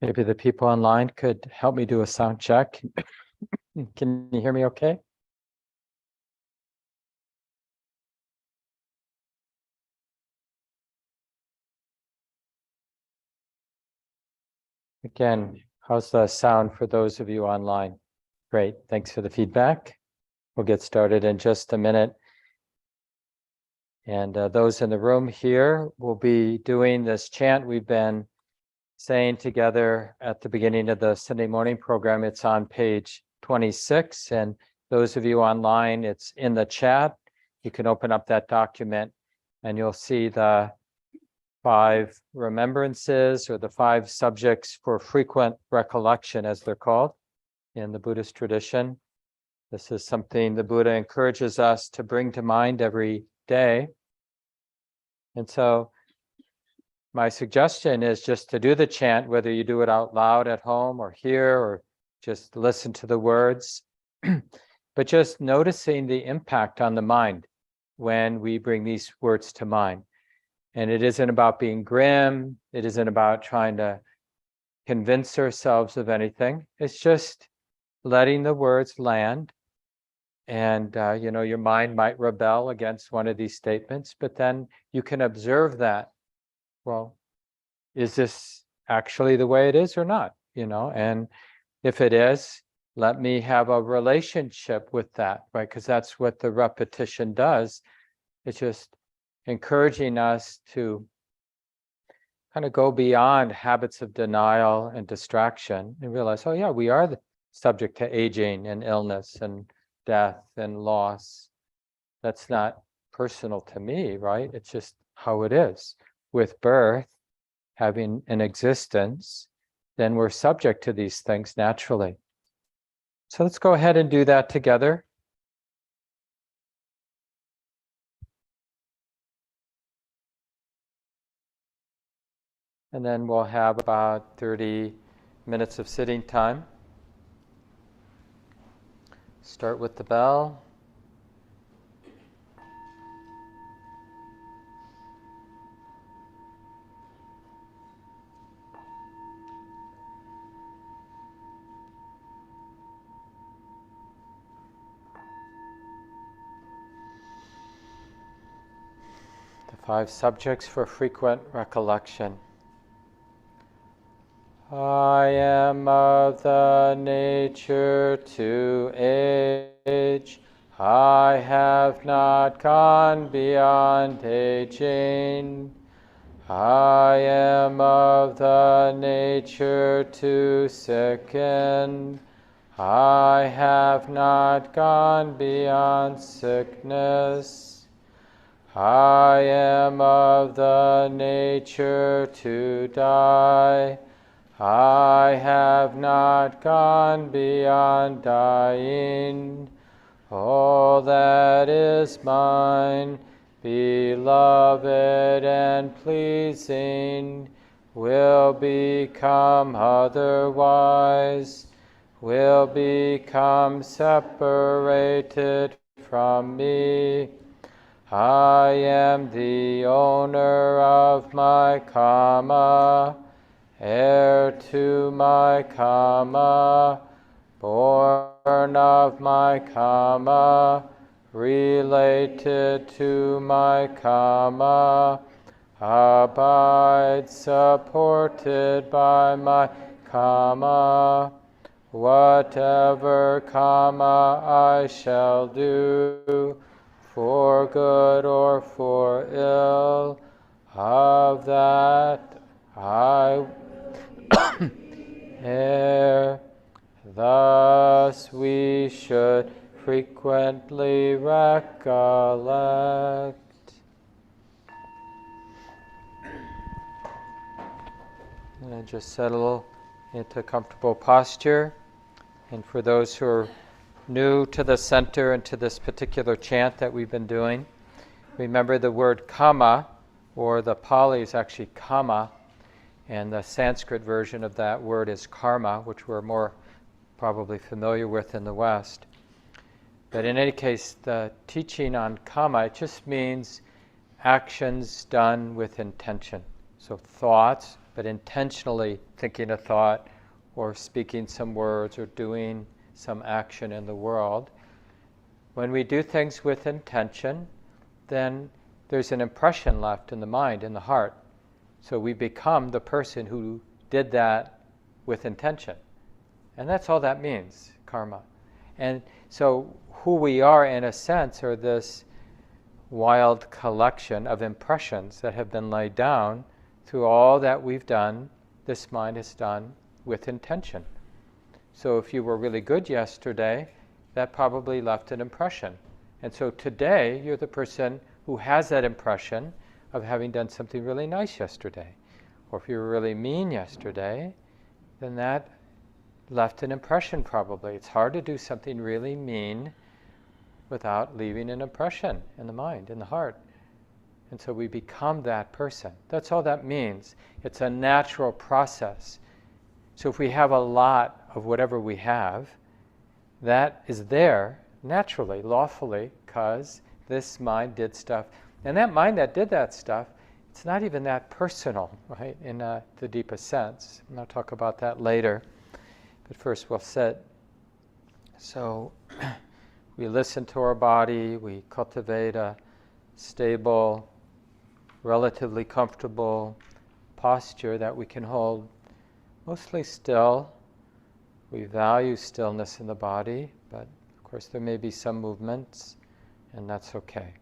Maybe the people online could help me do a sound check. Can you hear me okay? Again, how's the sound for those of you online? Great, thanks for the feedback. We'll get started in just a minute. And those in the room here will be doing this chant we've been saying together at the beginning of the Sunday morning program. It's on page 26. And those of you online, it's in the chat. You can open up that document and you'll see the 5 remembrances, or the 5 subjects for frequent recollection, as they're called in the Buddhist tradition. This is something the Buddha encourages us to bring to mind every day. And so my suggestion is just to do the chant, whether you do it out loud at home or here, or just listen to the words, but just noticing the impact on the mind when we bring these words to mind. And it isn't about being grim. It isn't about trying to convince ourselves of anything. It's just letting the words land. And, your mind might rebel against one of these statements, but then you can observe that. Well, is this actually the way it is or not? And if it is, let me have a relationship with that, right? Because that's what the repetition does. It's just encouraging us to kind of go beyond habits of denial and distraction and realize, oh yeah, we are subject to aging and illness and death and loss. That's not personal to me, right? It's just how it is. With birth, having an existence, then we're subject to these things naturally. So let's go ahead and do that together. And then we'll have about 30 minutes of sitting time. Start with the bell. The 5 subjects for frequent recollection. I am of the nature to age. I have not gone beyond aging. I am of the nature to sicken. I have not gone beyond sickness. I am of the nature to die. I have not gone beyond dying. All that is mine, beloved and pleasing, will become otherwise, will become separated from me. I am the owner of my karma, heir to my karma, born of my karma, related to my karma, abide supported by my karma. Whatever karma I shall do, for good or for ill, of that I heir. Thus we should frequently recollect. And just settle into comfortable posture. And for those who are new to the center and to this particular chant that we've been doing, remember the word kama, or the Pali is actually kama, and the Sanskrit version of that word is karma, which we're more probably familiar with in the West. But in any case, the teaching on kama, it just means actions done with intention. So thoughts, but intentionally thinking a thought or speaking some words or doing some action in the world. When we do things with intention, then there's an impression left in the mind, in the heart. So we become the person who did that with intention. And that's all that means, karma. And so who we are, in a sense, are this wild collection of impressions that have been laid down through all that we've done, this mind has done with intention. So if you were really good yesterday, that probably left an impression. And so today, you're the person who has that impression of having done something really nice yesterday. Or if you were really mean yesterday, then that left an impression probably. It's hard to do something really mean without leaving an impression in the mind, in the heart. And so we become that person. That's all that means. It's a natural process. So if we have a lot of whatever we have, that is there naturally, lawfully, because this mind did stuff. And that mind that did that stuff, it's not even that personal, right, in the deepest sense. And I'll talk about that later. But first we'll sit. So we listen to our body, we cultivate a stable, relatively comfortable posture that we can hold mostly still. We value stillness in the body, but of course there may be some movements, and that's okay.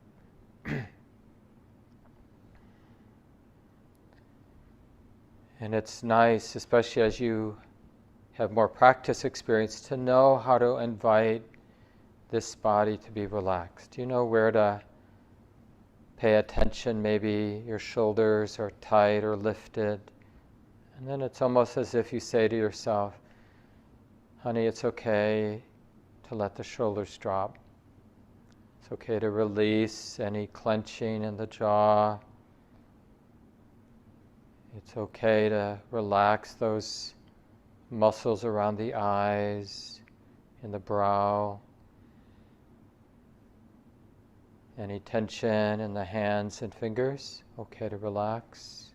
And it's nice, especially as you have more practice experience, to know how to invite this body to be relaxed. You know where to pay attention. Maybe your shoulders are tight or lifted. And then it's almost as if you say to yourself, honey, it's okay to let the shoulders drop. It's okay to release any clenching in the jaw. It's okay to relax those muscles around the eyes, in the brow. Any tension in the hands and fingers, okay to relax.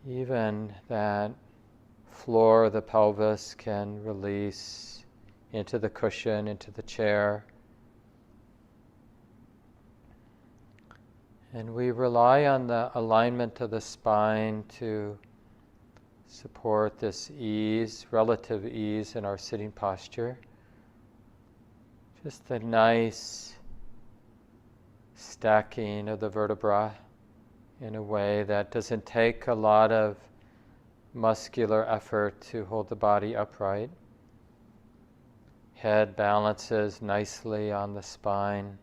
Even that floor of the pelvis can release into the cushion, into the chair. And we rely on the alignment of the spine to support this ease, relative ease in our sitting posture. Just a nice stacking of the vertebra in a way that doesn't take a lot of muscular effort to hold the body upright. Head balances nicely on the spine.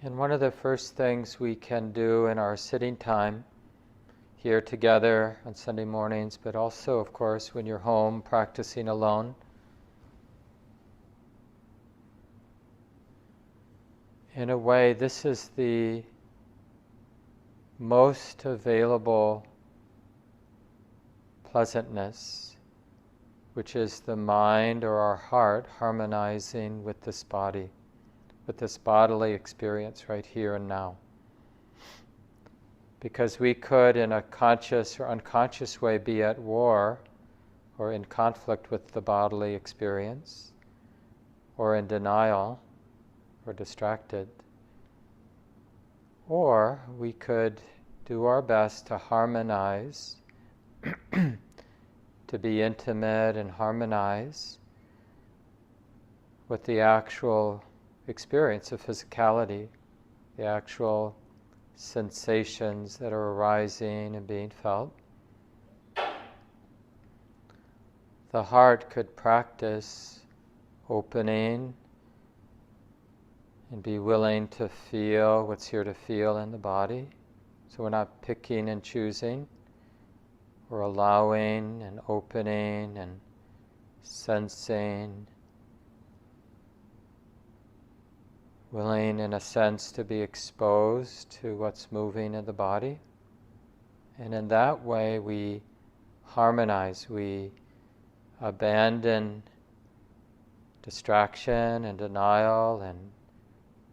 And one of the first things we can do in our sitting time here together on Sunday mornings, but also, of course, when you're home practicing alone, in a way, this is the most available pleasantness, which is the mind or our heart harmonizing with this body, with this bodily experience right here and now. Because we could, in a conscious or unconscious way, be at war or in conflict with the bodily experience, or in denial or distracted. Or we could do our best to harmonize, to be intimate and harmonize with the actual experience of physicality, the actual sensations that are arising and being felt. The heart could practice opening and be willing to feel what's here to feel in the body. So we're not picking and choosing. We're allowing and opening and sensing, willing in a sense to be exposed to what's moving in the body. And in that way we harmonize. We abandon distraction and denial and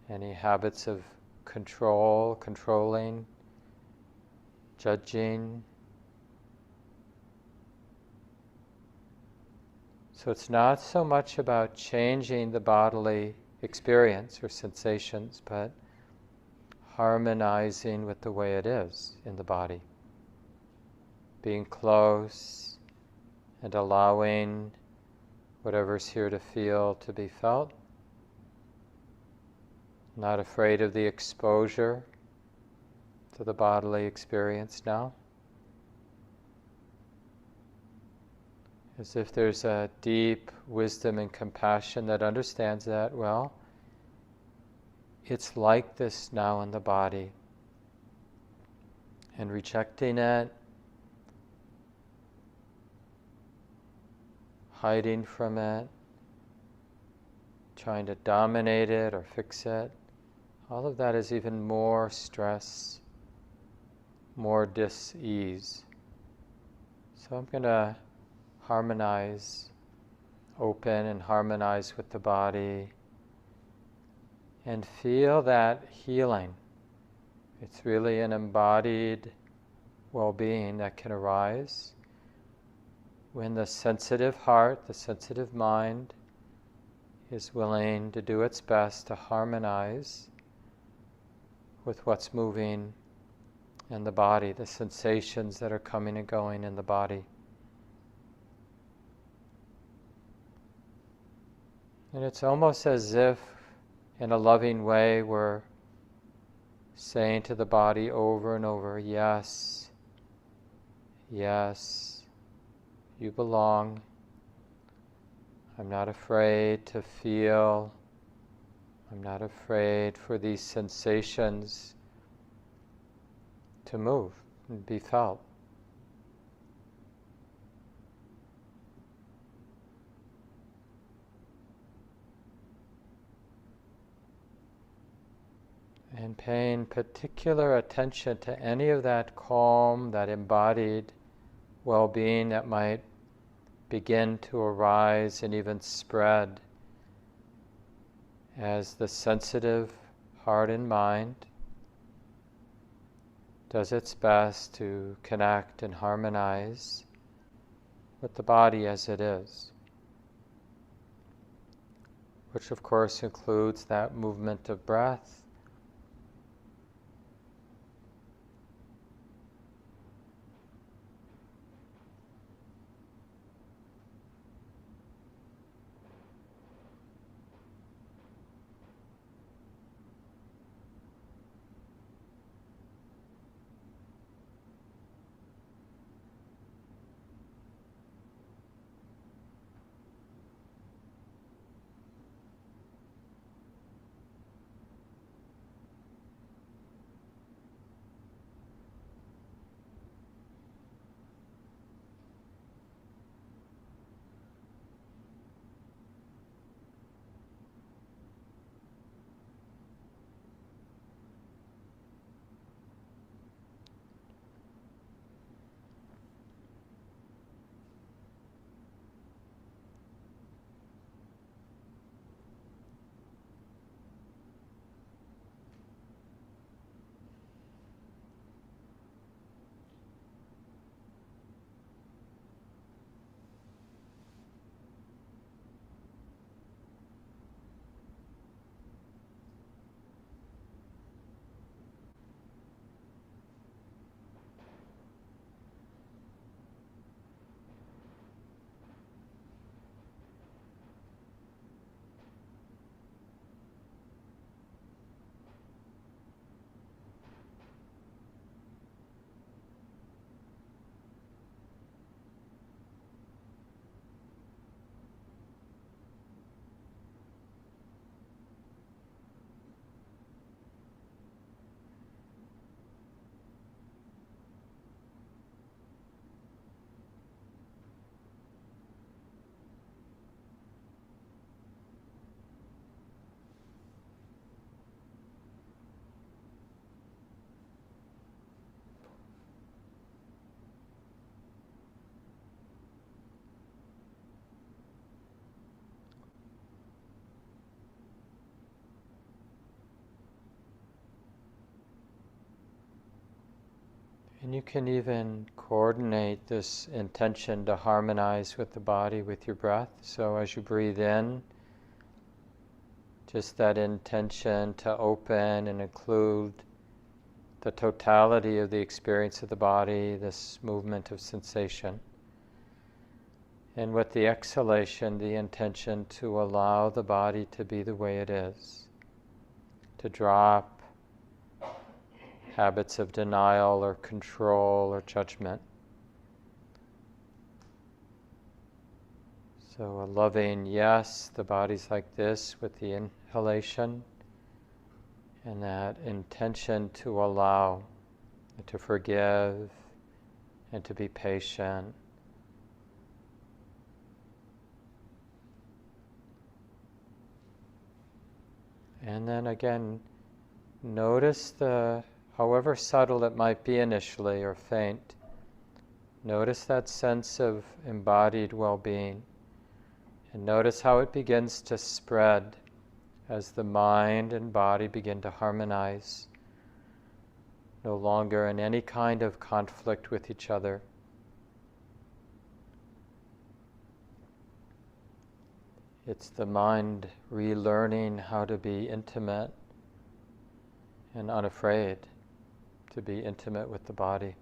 any habits of control, controlling, judging. So it's not so much about changing the bodily experience or sensations, but harmonizing with the way it is in the body. Being close and allowing whatever's here to feel to be felt. Not afraid of the exposure to the bodily experience now. As if there's a deep wisdom and compassion that understands that, well, it's like this now in the body. And rejecting it, hiding from it, trying to dominate it or fix it, all of that is even more stress, more dis-ease. So I'm going to harmonize, open and harmonize with the body, and feel that healing. It's really an embodied well-being that can arise when the sensitive heart, the sensitive mind, is willing to do its best to harmonize with what's moving in the body, the sensations that are coming and going in the body. And it's almost as if, in a loving way, we're saying to the body over and over, yes, yes, you belong. I'm not afraid to feel. I'm not afraid for these sensations to move and be felt. And paying particular attention to any of that calm, that embodied well-being that might begin to arise and even spread as the sensitive heart and mind does its best to connect and harmonize with the body as it is, which of course includes that movement of breath, And you can even coordinate this intention to harmonize with the body, with your breath. So as you breathe in, just that intention to open and include the totality of the experience of the body, this movement of sensation. And with the exhalation, the intention to allow the body to be the way it is, to drop habits of denial or control or judgment. So a loving yes, the body's like this with the inhalation, and that intention to allow, and to forgive, and to be patient. And then again, notice however subtle it might be initially or faint, notice that sense of embodied well-being. And notice how it begins to spread as the mind and body begin to harmonize, no longer in any kind of conflict with each other. It's the mind relearning how to be intimate and unafraid to be intimate with the body.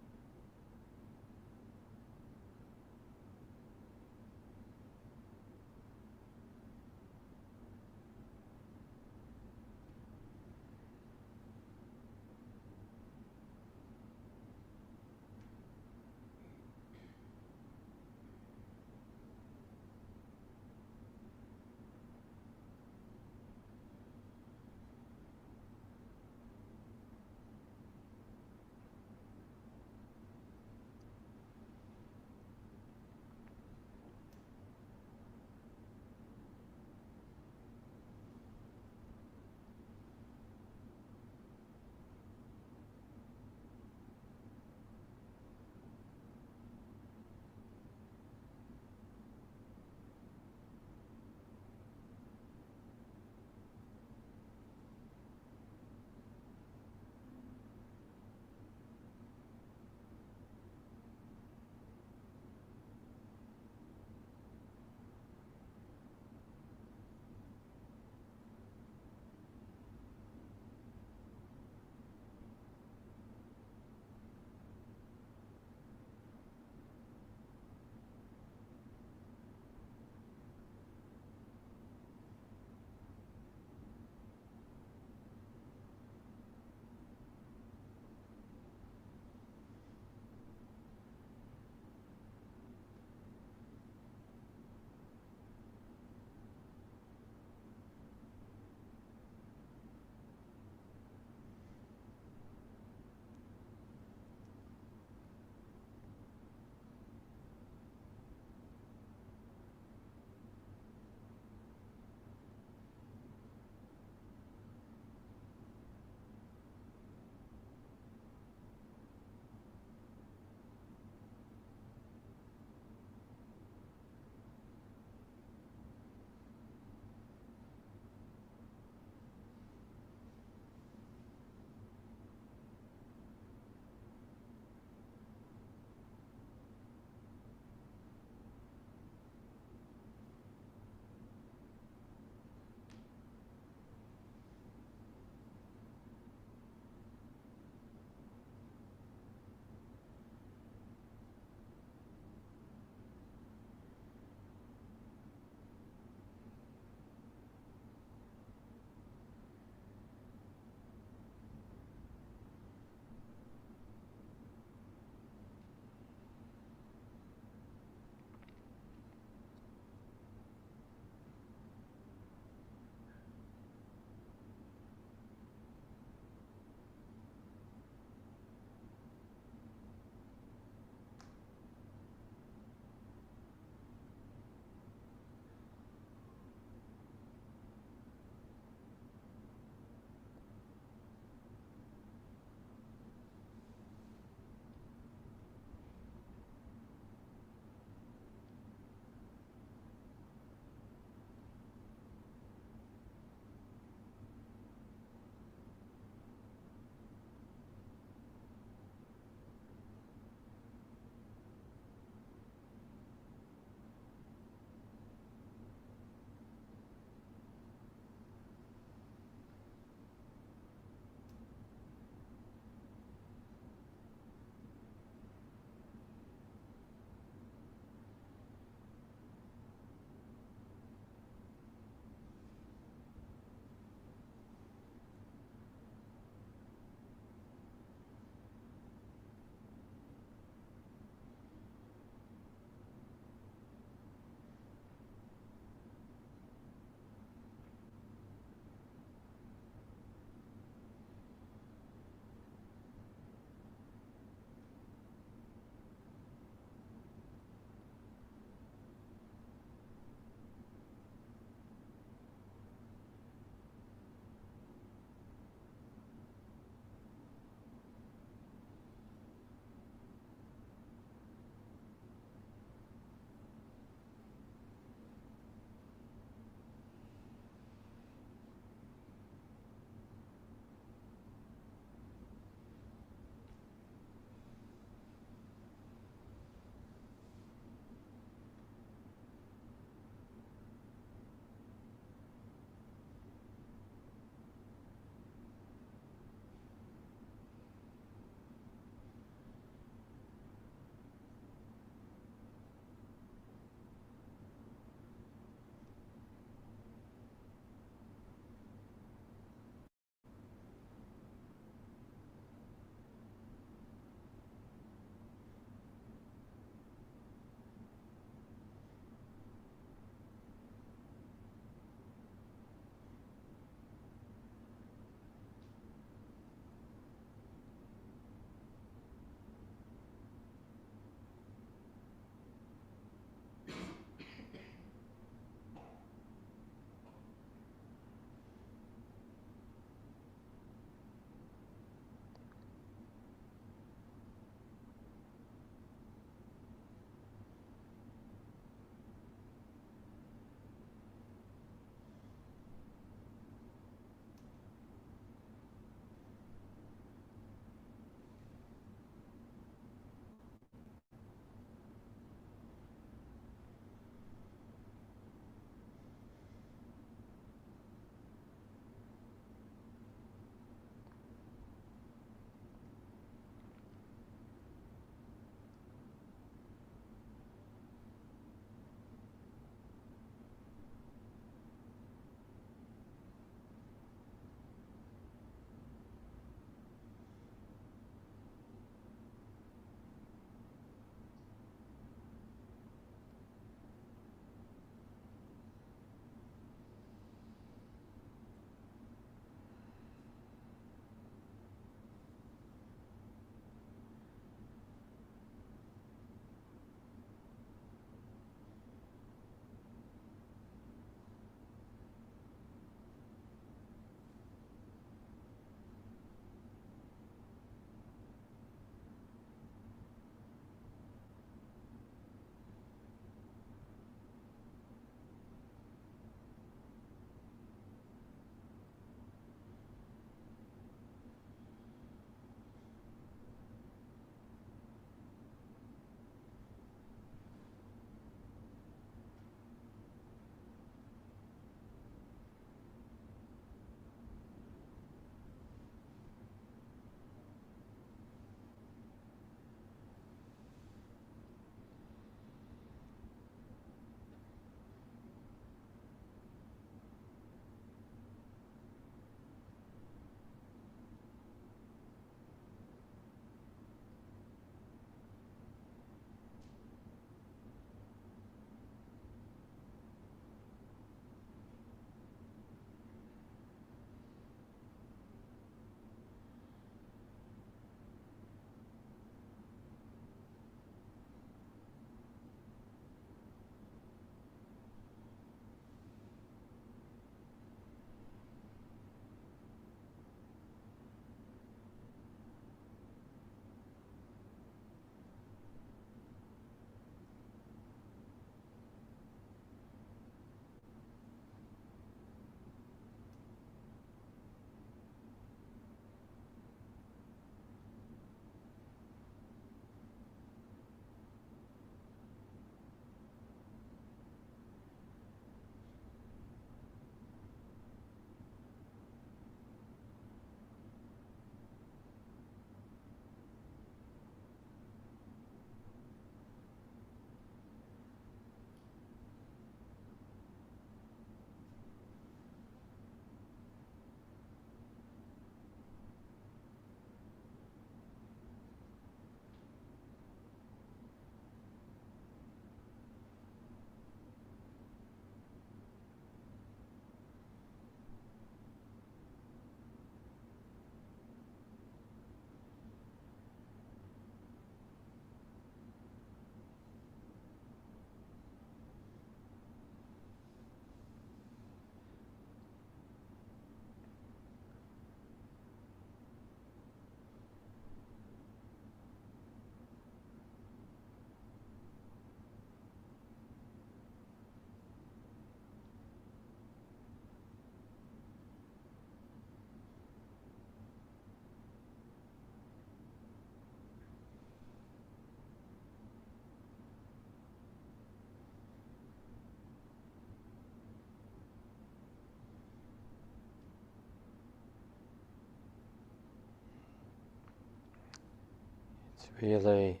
Really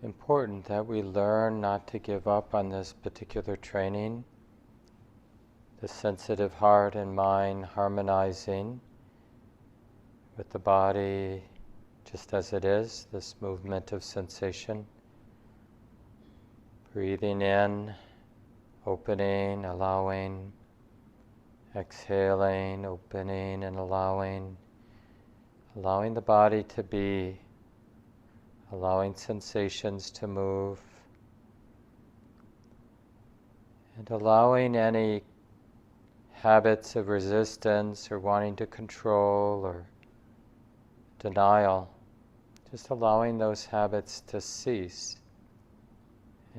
important that we learn not to give up on this particular training, the sensitive heart and mind harmonizing with the body just as it is, this movement of sensation. Breathing in, opening, allowing, exhaling, opening and allowing the body to be, allowing sensations to move, and allowing any habits of resistance or wanting to control or denial, just allowing those habits to cease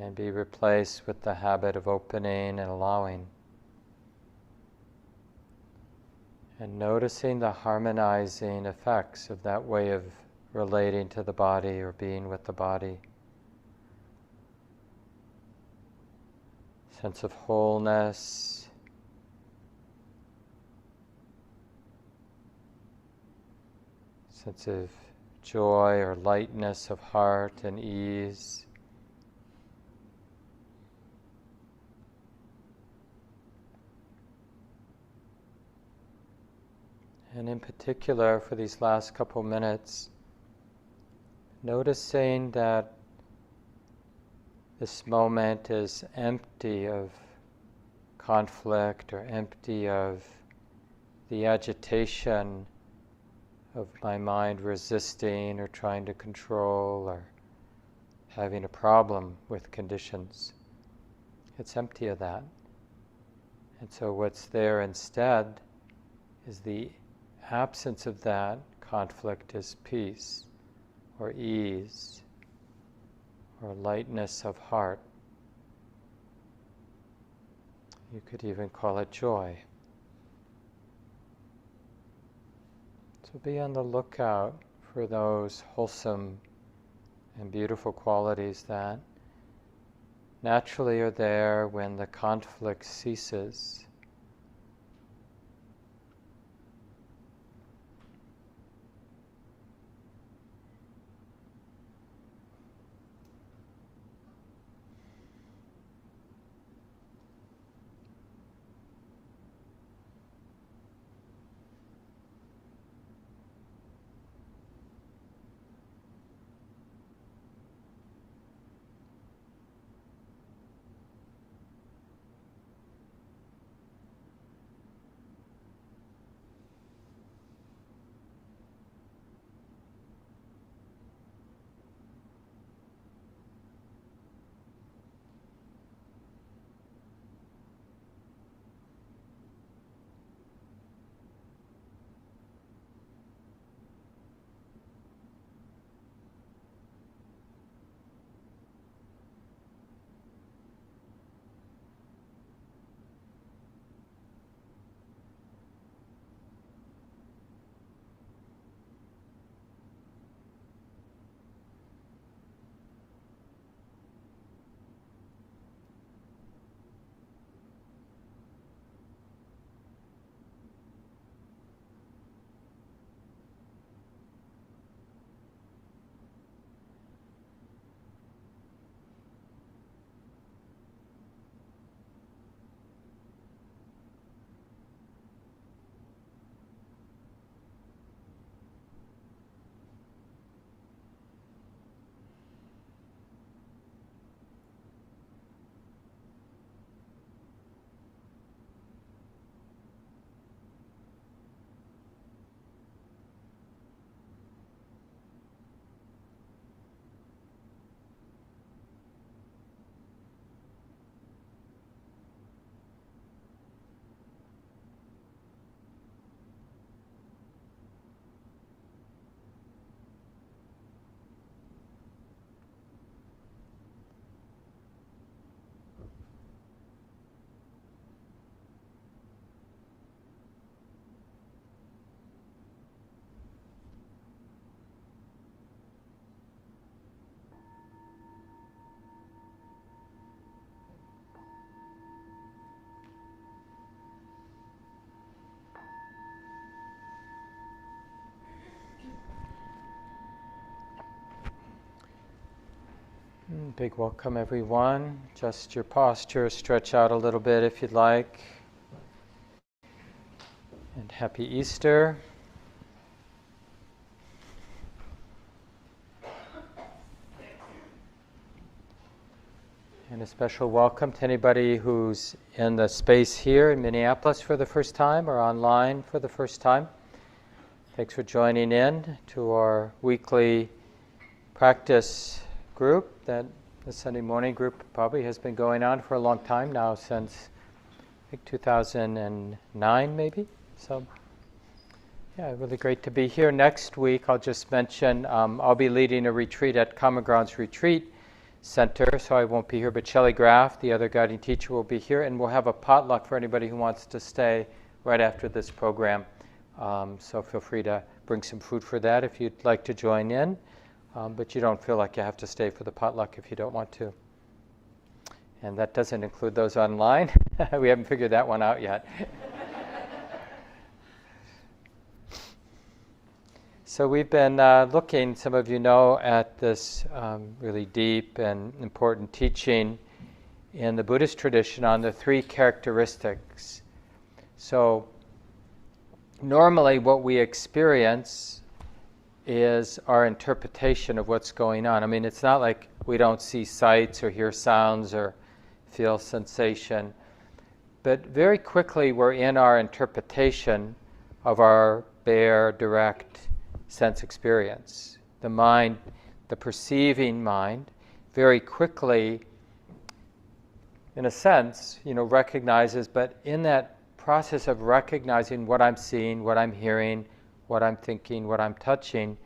and be replaced with the habit of opening and allowing. And noticing the harmonizing effects of that way of relating to the body or being with the body. Sense of wholeness, sense of joy or lightness of heart and ease. And in particular, for these last couple minutes, noticing that this moment is empty of conflict or empty of the agitation of my mind resisting or trying to control or having a problem with conditions. It's empty of that. And so what's there instead is the absence of that conflict is peace or ease or lightness of heart. You could even call it joy. So be on the lookout for those wholesome and beautiful qualities that naturally are there when the conflict ceases. Big welcome, everyone. Just your posture, stretch out a little bit if you'd like. And happy Easter. And a special welcome to anybody who's in the space here in Minneapolis for the first time or online for the first time. Thanks for joining in to our weekly practice group. That the Sunday morning group probably has been going on for a long time now, since I think 2009 maybe. So yeah, really great to be here. Next week, I'll just mention, I'll be leading a retreat at Common Grounds Retreat Center, so I won't be here, but Shelley Graff, the other guiding teacher, will be here, and we'll have a potluck for anybody who wants to stay right after this program. So feel free to bring some food for that if you'd like to join in, but you don't feel like you have to stay for the potluck if you don't want to. And that doesn't include those online. We haven't figured that one out yet. So we've been looking, some of you know, at this really deep and important teaching in the Buddhist tradition on the three characteristics. So normally what we experience is our interpretation of what's going on. I mean, it's not like we don't see sights or hear sounds or feel sensation, but very quickly we're in our interpretation of our bare, direct sense experience. The mind, the perceiving mind, very quickly, in a sense, recognizes, but in that process of recognizing what I'm seeing, what I'm hearing, what I'm thinking, what I'm touching,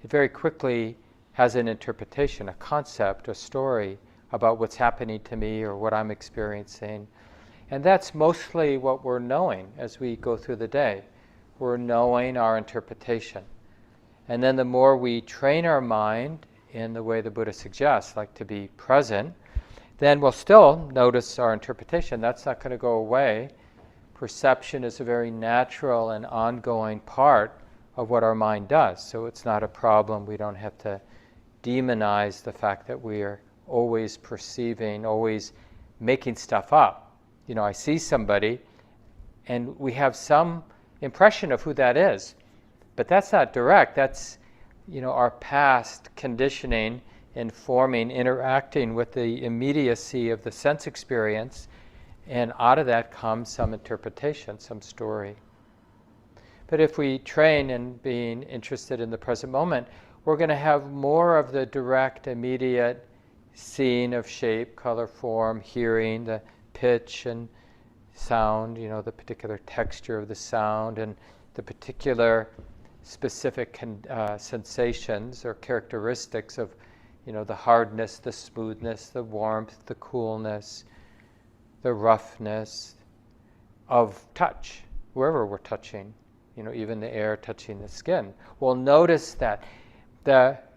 it very quickly has an interpretation, a concept, a story about what's happening to me or what I'm experiencing. And that's mostly what we're knowing as we go through the day. We're knowing our interpretation. And then the more we train our mind in the way the Buddha suggests, like to be present, then we'll still notice our interpretation. That's not going to go away. Perception is a very natural and ongoing part of what our mind does. So it's not a problem. We don't have to demonize the fact that we are always perceiving, always making stuff up. I see somebody and we have some impression of who that is. But that's not direct. That's, our past conditioning, informing, interacting with the immediacy of the sense experience, and out of that comes some interpretation, some story. But if we train in being interested in the present moment, we're going to have more of the direct, immediate seeing of shape, color, form, hearing, the pitch and sound, the particular texture of the sound, and the particular specific sensations or characteristics of, the hardness, the smoothness, the warmth, the coolness, the roughness of touch, wherever we're touching, even the air touching the skin. We'll notice that,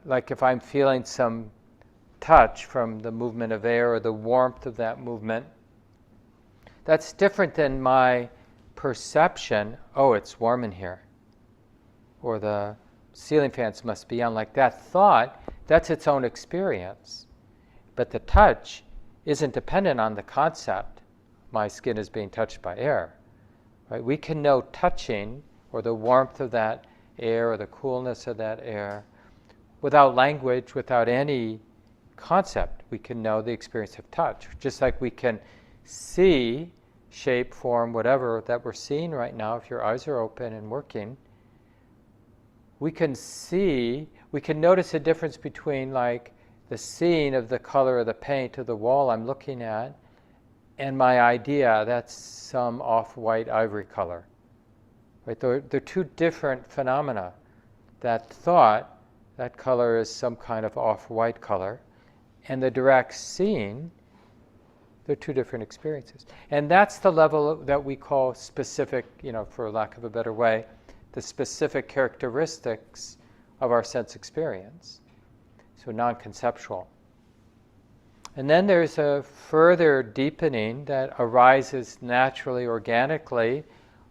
like if I'm feeling some touch from the movement of air or the warmth of that movement, that's different than my perception, oh, it's warm in here, or the ceiling fans must be on. Like that thought, that's its own experience. But the touch isn't dependent on the concept, my skin is being touched by air. Right? We can know touching, or the warmth of that air, or the coolness of that air, without language, without any concept. We can know the experience of touch. Just like we can see shape, form, whatever that we're seeing right now, if your eyes are open and working, we can notice a difference between like the seeing of the color of the paint of the wall I'm looking at and my idea that's some off-white ivory color. Right? They're two different phenomena. That thought, that color is some kind of off-white color, and the direct seeing, they're two different experiences. And that's the level that we call specific, for lack of a better way, the specific characteristics of our sense experience. So non-conceptual. And then there's a further deepening that arises naturally, organically,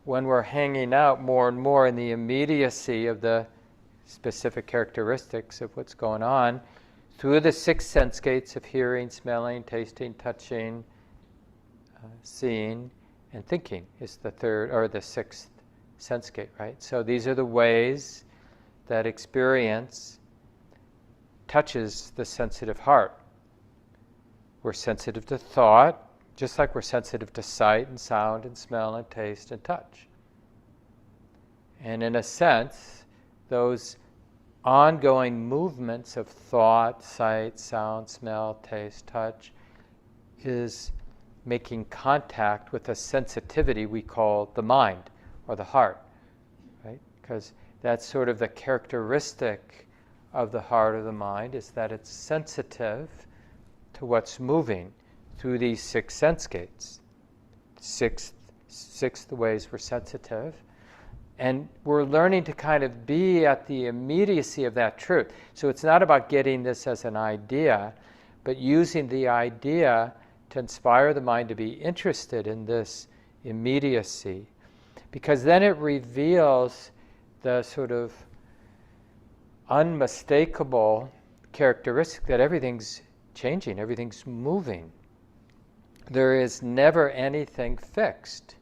when we're hanging out more and more in the immediacy of the specific characteristics of what's going on through the 6 sense gates of hearing, smelling, tasting, touching, seeing, and thinking is the third or the 6th sense gate, right? So these are the ways that experience touches the sensitive heart. We're sensitive to thought, just like we're sensitive to sight and sound and smell and taste and touch. And in a sense, those ongoing movements of thought, sight, sound, smell, taste, touch is making contact with a sensitivity we call the mind or the heart, right? Because that's sort of the characteristic of the heart or the mind, is that it's sensitive to what's moving through these 6 sense gates. Sixth ways we're sensitive. And we're learning to kind of be at the immediacy of that truth. So it's not about getting this as an idea, but using the idea to inspire the mind to be interested in this immediacy. Because then it reveals the sort of unmistakable characteristic that everything's changing, everything's moving. There is never anything fixed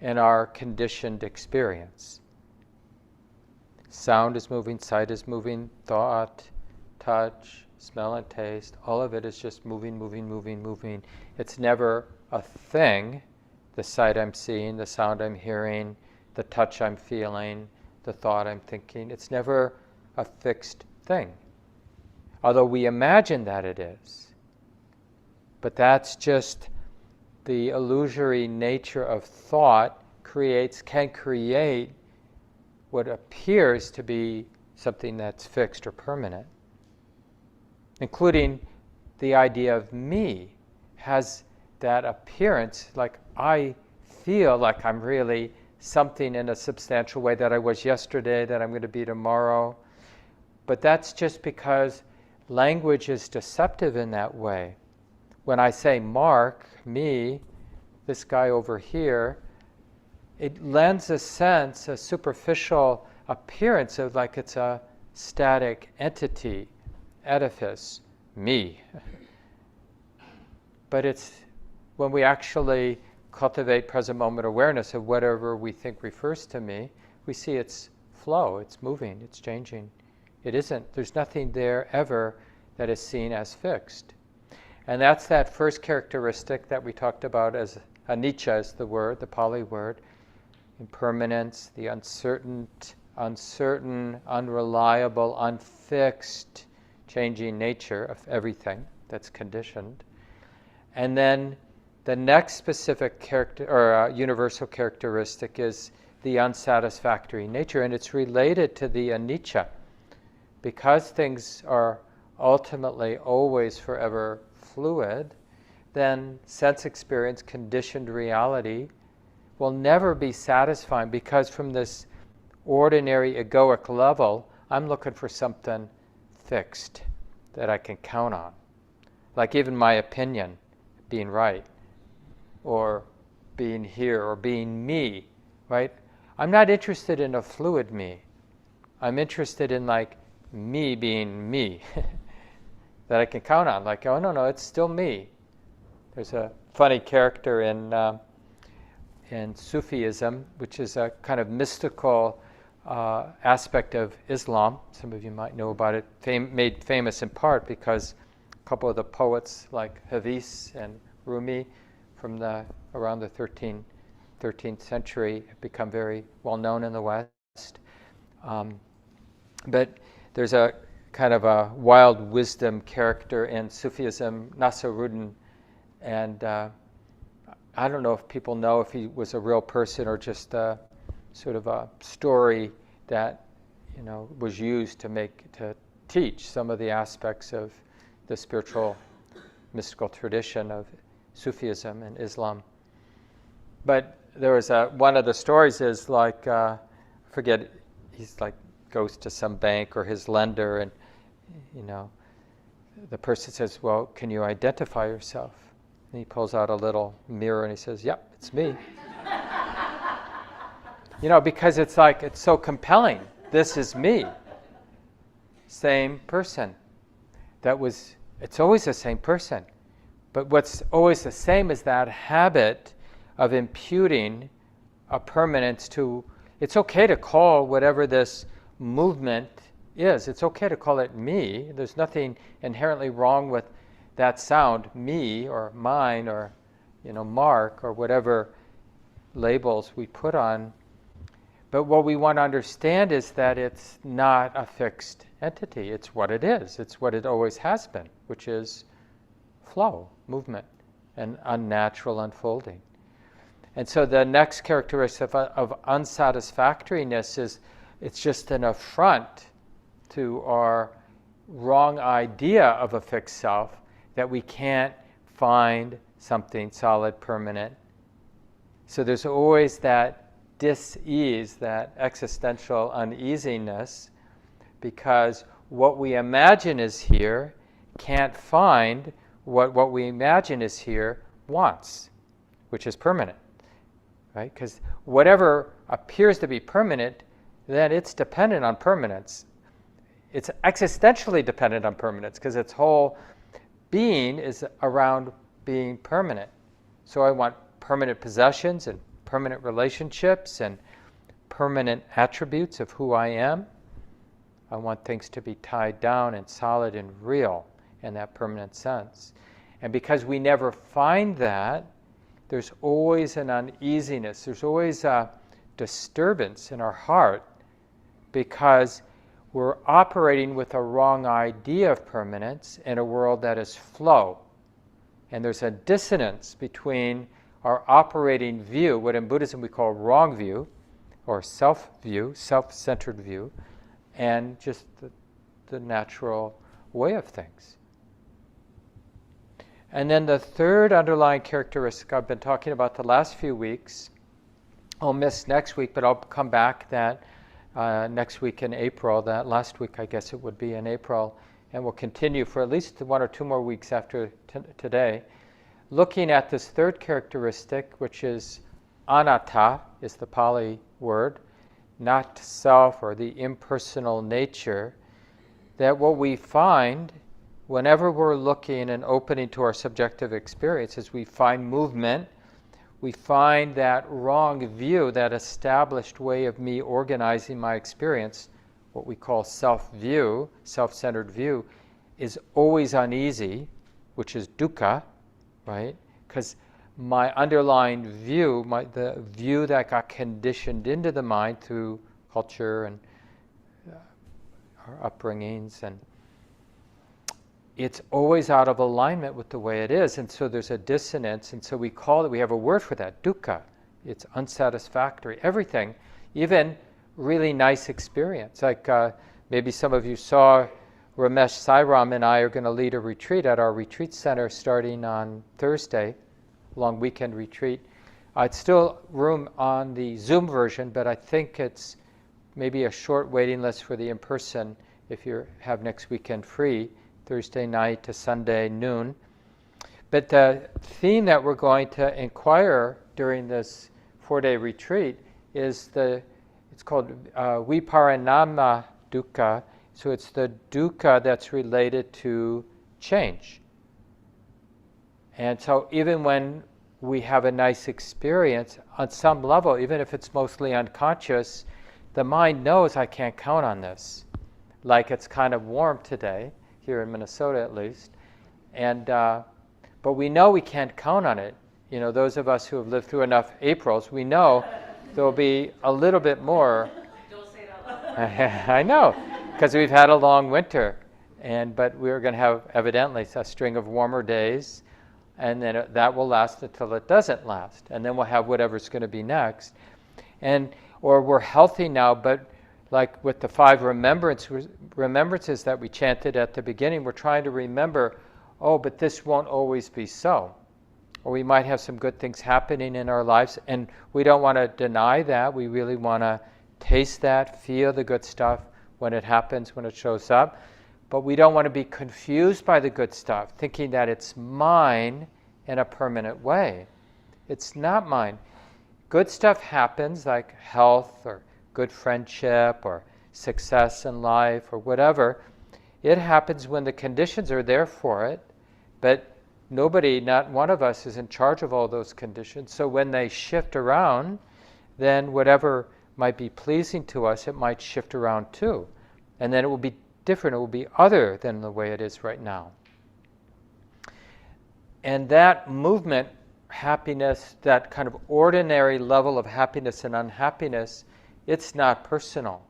in our conditioned experience. Sound is moving, sight is moving, thought, touch, smell and taste, all of it is just moving, moving, moving, moving. It's never a thing, the sight I'm seeing, the sound I'm hearing, the touch I'm feeling, the thought I'm thinking. It's never a fixed thing. Although we imagine that it is. But that's just the illusory nature of thought can create what appears to be something that's fixed or permanent. Including the idea of me has that appearance, like I feel like I'm really something in a substantial way that I was yesterday, that I'm going to be tomorrow. But that's just because language is deceptive in that way. When I say Mark, me, this guy over here, it lends a sense, a superficial appearance of like it's a static entity, edifice, me. But it's when we actually cultivate present moment awareness of whatever we think refers to me, we see its flow, it's moving, it's changing. It isn't, there's nothing there ever that is seen as fixed. And that's that first characteristic that we talked about as anicca is the word, the Pali word, impermanence, the uncertain, unreliable, unfixed, changing nature of everything that's conditioned. And then the next specific character or universal characteristic is the unsatisfactory nature, and it's related to the anicca. Because things are ultimately always forever fluid, then sense experience, conditioned reality, will never be satisfying, because from this ordinary egoic level, I'm looking for something fixed that I can count on. Like even my opinion being right, or being here, or being me, right? I'm not interested in a fluid me. I'm interested in like me being me that I can count on. Like, oh no, it's still me. There's a funny character in Sufism, which is a kind of mystical aspect of Islam. Some of you might know about it. Made famous in part because a couple of the poets like Hafiz and Rumi from around the 13th century have become very well known in the West. But there's a kind of a wild wisdom character in Sufism, Nasruddin, and I don't know if people know if he was a real person or just a sort of a story that was used to teach some of the aspects of the spiritual mystical tradition of Sufism and Islam. But there was one of the stories is like forget, he's like goes to some bank or his lender, and the person says, well, can you identify yourself? And he pulls out a little mirror and he says, yep, it's me. Because it's like, it's so compelling. This is me. Same person. it's always the same person. But what's always the same is that habit of imputing a permanence to, it's okay to call whatever this movement is. It's okay to call it me. There's nothing inherently wrong with that sound, me or mine or, Mark or whatever labels we put on. But what we want to understand is that it's not a fixed entity. It's what it is. It's what it always has been, which is flow, movement, and unnatural unfolding. And so the next characteristic of unsatisfactoriness is it's just an affront to our wrong idea of a fixed self, that we can't find something solid, permanent. So there's always that dis-ease, that existential uneasiness, because what we imagine is here can't find what we imagine is here wants, which is permanent, right? Because whatever appears to be permanent, then it's dependent on permanence. It's existentially dependent on permanence, because its whole being is around being permanent. So I want permanent possessions and permanent relationships and permanent attributes of who I am. I want things to be tied down and solid and real in that permanent sense. And because we never find that, there's always an uneasiness. There's always a disturbance in our heart, because we're operating with a wrong idea of permanence in a world that is flow. And there's a dissonance between our operating view, what in Buddhism we call wrong view, or self-view, self-centered view, and just the natural way of things. And then the third underlying characteristic I've been talking about the last few weeks, I'll miss next week, but I'll come back that next week in April, that last week I guess it would be in April, and we'll continue for at least 1 or 2 more weeks after today, looking at this third characteristic, which is anatta, is the Pali word, not self, or the impersonal nature, that what we find whenever we're looking and opening to our subjective experiences, we find movement, we find that wrong view, that established way of me organizing my experience, what we call self-view, self-centered view, is always uneasy, which is dukkha, right? Because my underlying view, the view that got conditioned into the mind through culture and our upbringings, and it's always out of alignment with the way it is, and so there's a dissonance, and so we have a word for that, dukkha. It's unsatisfactory. Everything, even really nice experience. Like maybe some of you saw Ramesh Sairam and I are going to lead a retreat at our retreat center starting on Thursday, long weekend retreat. It's still room on the Zoom version, but I think it's maybe a short waiting list for the in-person if you have next weekend free. Thursday night to Sunday noon. But the theme that we're going to inquire during this 4-day retreat is it's called Viparinama dukkha. So it's the dukkha that's related to change. And so even when we have a nice experience, on some level, even if it's mostly unconscious, the mind knows I can't count on this. Like it's kind of warm today, here in Minnesota at least, and but we know we can't count on it. Those of us who have lived through enough Aprils, we know there'll be a little bit more. Don't say it out loud. I know, because we've had a long winter, but we're going to have evidently a string of warmer days, and then that will last until it doesn't last, and then we'll have whatever's going to be next, or we're healthy now, but like with the 5 remembrances that we chanted at the beginning, we're trying to remember, but this won't always be so. Or we might have some good things happening in our lives, and we don't want to deny that. We really want to taste that, feel the good stuff when it happens, when it shows up. But we don't want to be confused by the good stuff, thinking that it's mine in a permanent way. It's not mine. Good stuff happens, like health or good friendship or success in life or whatever. It happens when the conditions are there for it, but nobody, not one of us, is in charge of all those conditions. So when they shift around, then whatever might be pleasing to us, it might shift around too. And then it will be different, it will be other than the way it is right now. And that movement, happiness, that kind of ordinary level of happiness and unhappiness, it's not personal.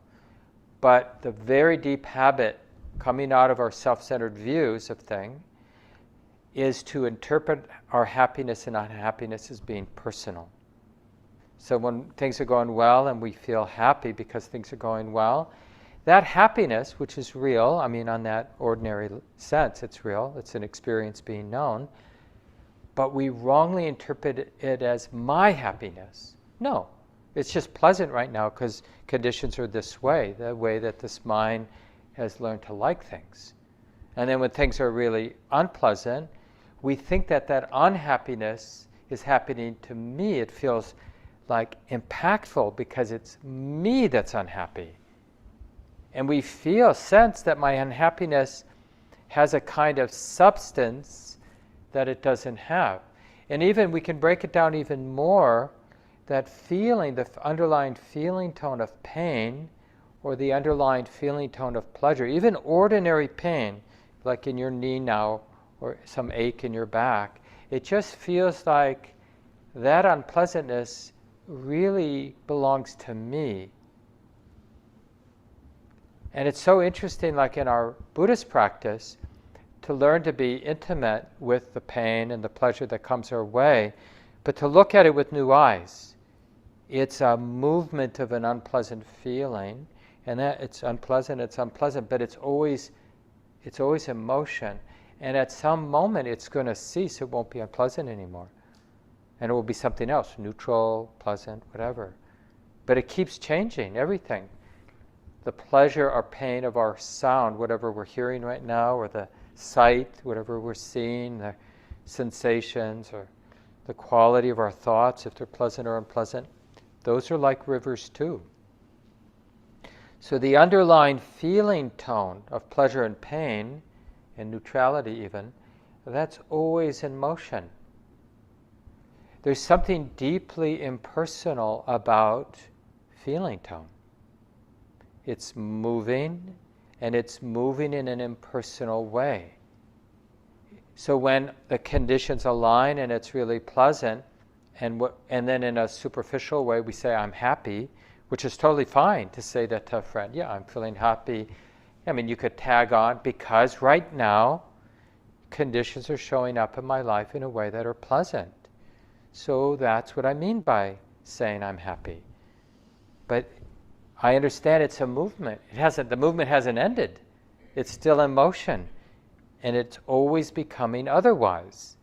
But the very deep habit coming out of our self-centered views of things is to interpret our happiness and unhappiness as being personal. So when things are going well and we feel happy because things are going well, that happiness, which is real, I mean, on that ordinary sense, it's real, it's an experience being known, but we wrongly interpret it as my happiness. No, it's just pleasant right now because conditions are this way, the way that this mind has learned to like things. And then when things are really unpleasant, we think that that unhappiness is happening to me. It feels like impactful because it's me that's unhappy. And we sense that my unhappiness has a kind of substance that it doesn't have. And even we can break it down even more, that feeling, the underlying feeling tone of pain or the underlying feeling tone of pleasure, even ordinary pain, like in your knee now or some ache in your back, it just feels like that unpleasantness really belongs to me. And it's so interesting, like in our Buddhist practice, to learn to be intimate with the pain and the pleasure that comes our way, but to look at it with new eyes. It's a movement of an unpleasant feeling, and that it's unpleasant, but it's always emotion. And at some moment it's going to cease, it won't be unpleasant anymore. And it will be something else, neutral, pleasant, whatever. But it keeps changing, everything. The pleasure or pain of our sound, whatever we're hearing right now, or the sight, whatever we're seeing, the sensations, or the quality of our thoughts, if they're pleasant or unpleasant, those are like rivers too. So the underlying feeling tone of pleasure and pain, and neutrality even, that's always in motion. There's something deeply impersonal about feeling tone. It's moving, and it's moving in an impersonal way. So when the conditions align and it's really pleasant, and then in a superficial way we say, I'm happy, which is totally fine to say that to a friend. Yeah, I'm feeling happy. I mean, you could tag on, because right now conditions are showing up in my life in a way that are pleasant. So that's what I mean by saying I'm happy. But I understand it's a movement. The movement hasn't ended. It's still in motion. And it's always becoming otherwise.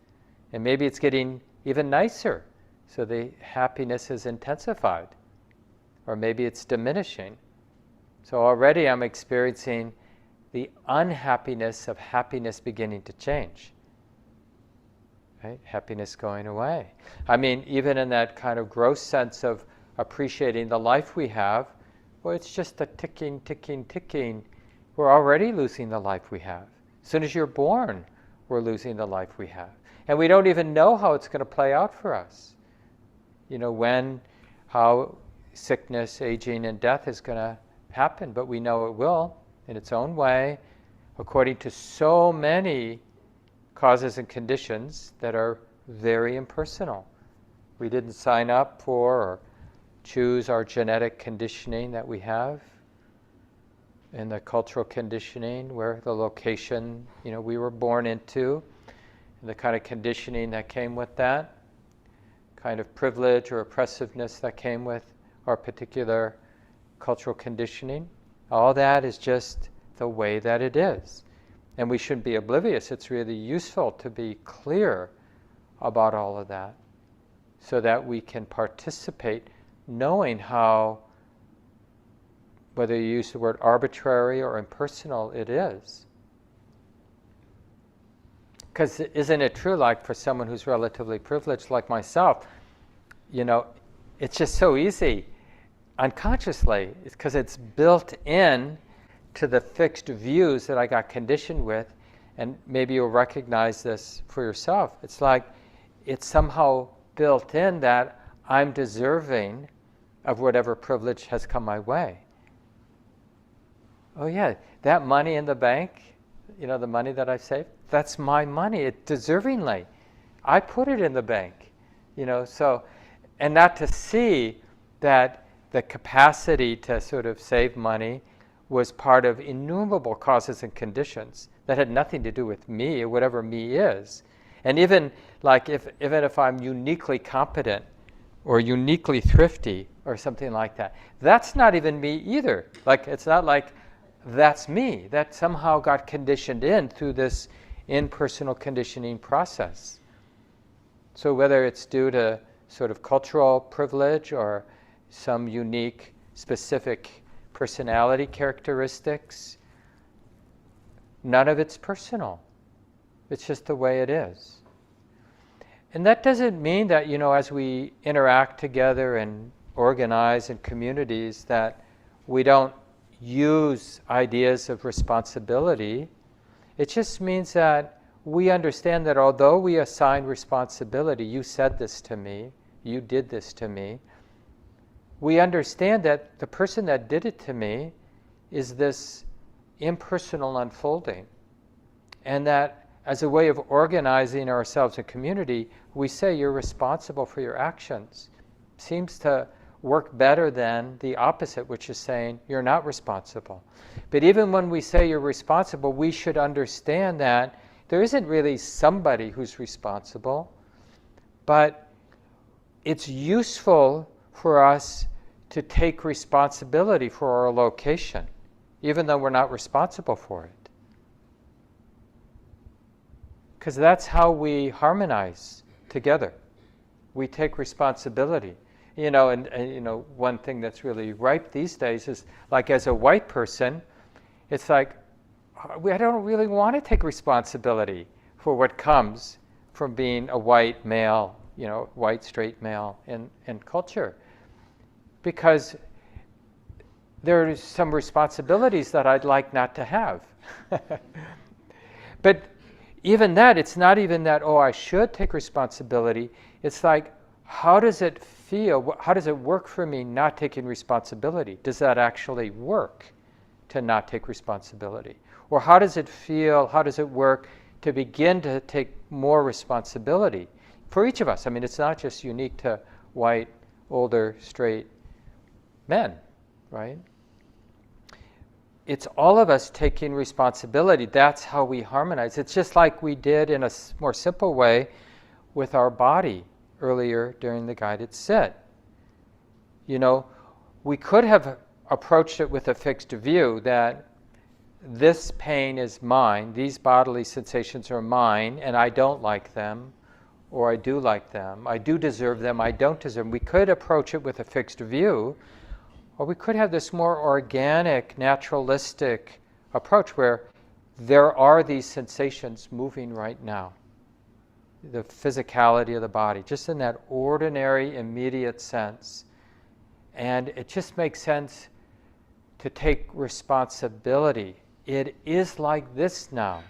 And maybe it's getting even nicer. So the happiness is intensified. Or maybe it's diminishing. So already I'm experiencing the unhappiness of happiness beginning to change. Right? Happiness going away. I mean, even in that kind of gross sense of appreciating the life we have, well, it's just a ticking, ticking, ticking. We're already losing the life we have. As soon as you're born, we're losing the life we have. And we don't even know how it's going to play out for us. You know, when, how sickness, aging, and death is going to happen, but we know it will in its own way, according to so many causes and conditions that are very impersonal. We didn't sign up for or choose our genetic conditioning that we have, and the cultural conditioning, where the location, we were born into, and the kind of conditioning that came with that, kind of privilege or oppressiveness that came with our particular cultural conditioning. All that is just the way that it is. And we shouldn't be oblivious. It's really useful to be clear about all of that so that we can participate, knowing how, whether you use the word arbitrary or impersonal, it is. Because isn't it true, like for someone who's relatively privileged like myself, it's just so easy unconsciously, because it's built in to the fixed views that I got conditioned with, and maybe you'll recognize this for yourself. It's like it's somehow built in that I'm deserving of whatever privilege has come my way. Oh yeah, that money in the bank, the money that I've saved, that's my money. It deservingly. I put it in the bank, so, and not to see that the capacity to sort of save money was part of innumerable causes and conditions that had nothing to do with me or whatever me is. And even like even if I'm uniquely competent or uniquely thrifty or something like that, that's not even me either. Like, it's not like that's me. That somehow got conditioned in through this impersonal conditioning process. So whether it's due to sort of cultural privilege or some unique, specific personality characteristics, none of it's personal. It's just the way it is. And that doesn't mean that, as we interact together and organize in communities, that we don't use ideas of responsibility. It just means that we understand that although we assign responsibility, you said this to me, you did this to me, we understand that the person that did it to me is this impersonal unfolding. And that as a way of organizing ourselves in community, we say you're responsible for your actions. Seems to work better than the opposite, which is saying you're not responsible. But even when we say you're responsible, we should understand that there isn't really somebody who's responsible, but it's useful for us to take responsibility for our location, even though we're not responsible for it. Because that's how we harmonize together. We take responsibility. And one thing that's really ripe these days is, like, as a white person, it's like, I don't really want to take responsibility for what comes from being a white male, white straight male in culture. Because there are some responsibilities that I'd like not to have. But even that, it's not even that, I should take responsibility. It's like, how does it feel? How does it work for me not taking responsibility? Does that actually work to not take responsibility? Or how does it feel? How does it work to begin to take more responsibility for each of us? I mean, it's not just unique to white, older, straight men, right? It's all of us taking responsibility. That's how we harmonize. It's just like we did in a more simple way with our body earlier during the guided sit. We could have approached it with a fixed view that this pain is mine, these bodily sensations are mine, and I don't like them, or I do like them, I do deserve them, I don't deserve them. We could approach it with a fixed view, or we could have this more organic, naturalistic approach where there are these sensations moving right now. The physicality of the body, just in that ordinary, immediate sense. And it just makes sense to take responsibility. It is like this now.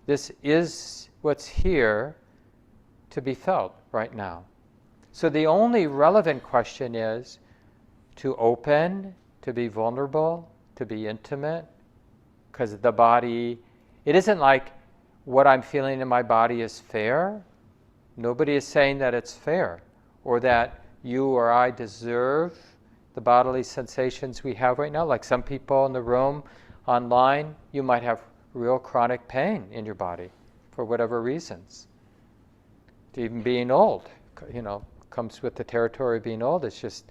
This is what's here to be felt right now. So the only relevant question is to open, to be vulnerable, to be intimate, because the body, it isn't like what I'm feeling in my body is fair. Nobody is saying that it's fair, or that you or I deserve the bodily sensations we have right now. Like some people in the room, online, you might have real chronic pain in your body for whatever reasons. Even being old, comes with the territory of being old. It's just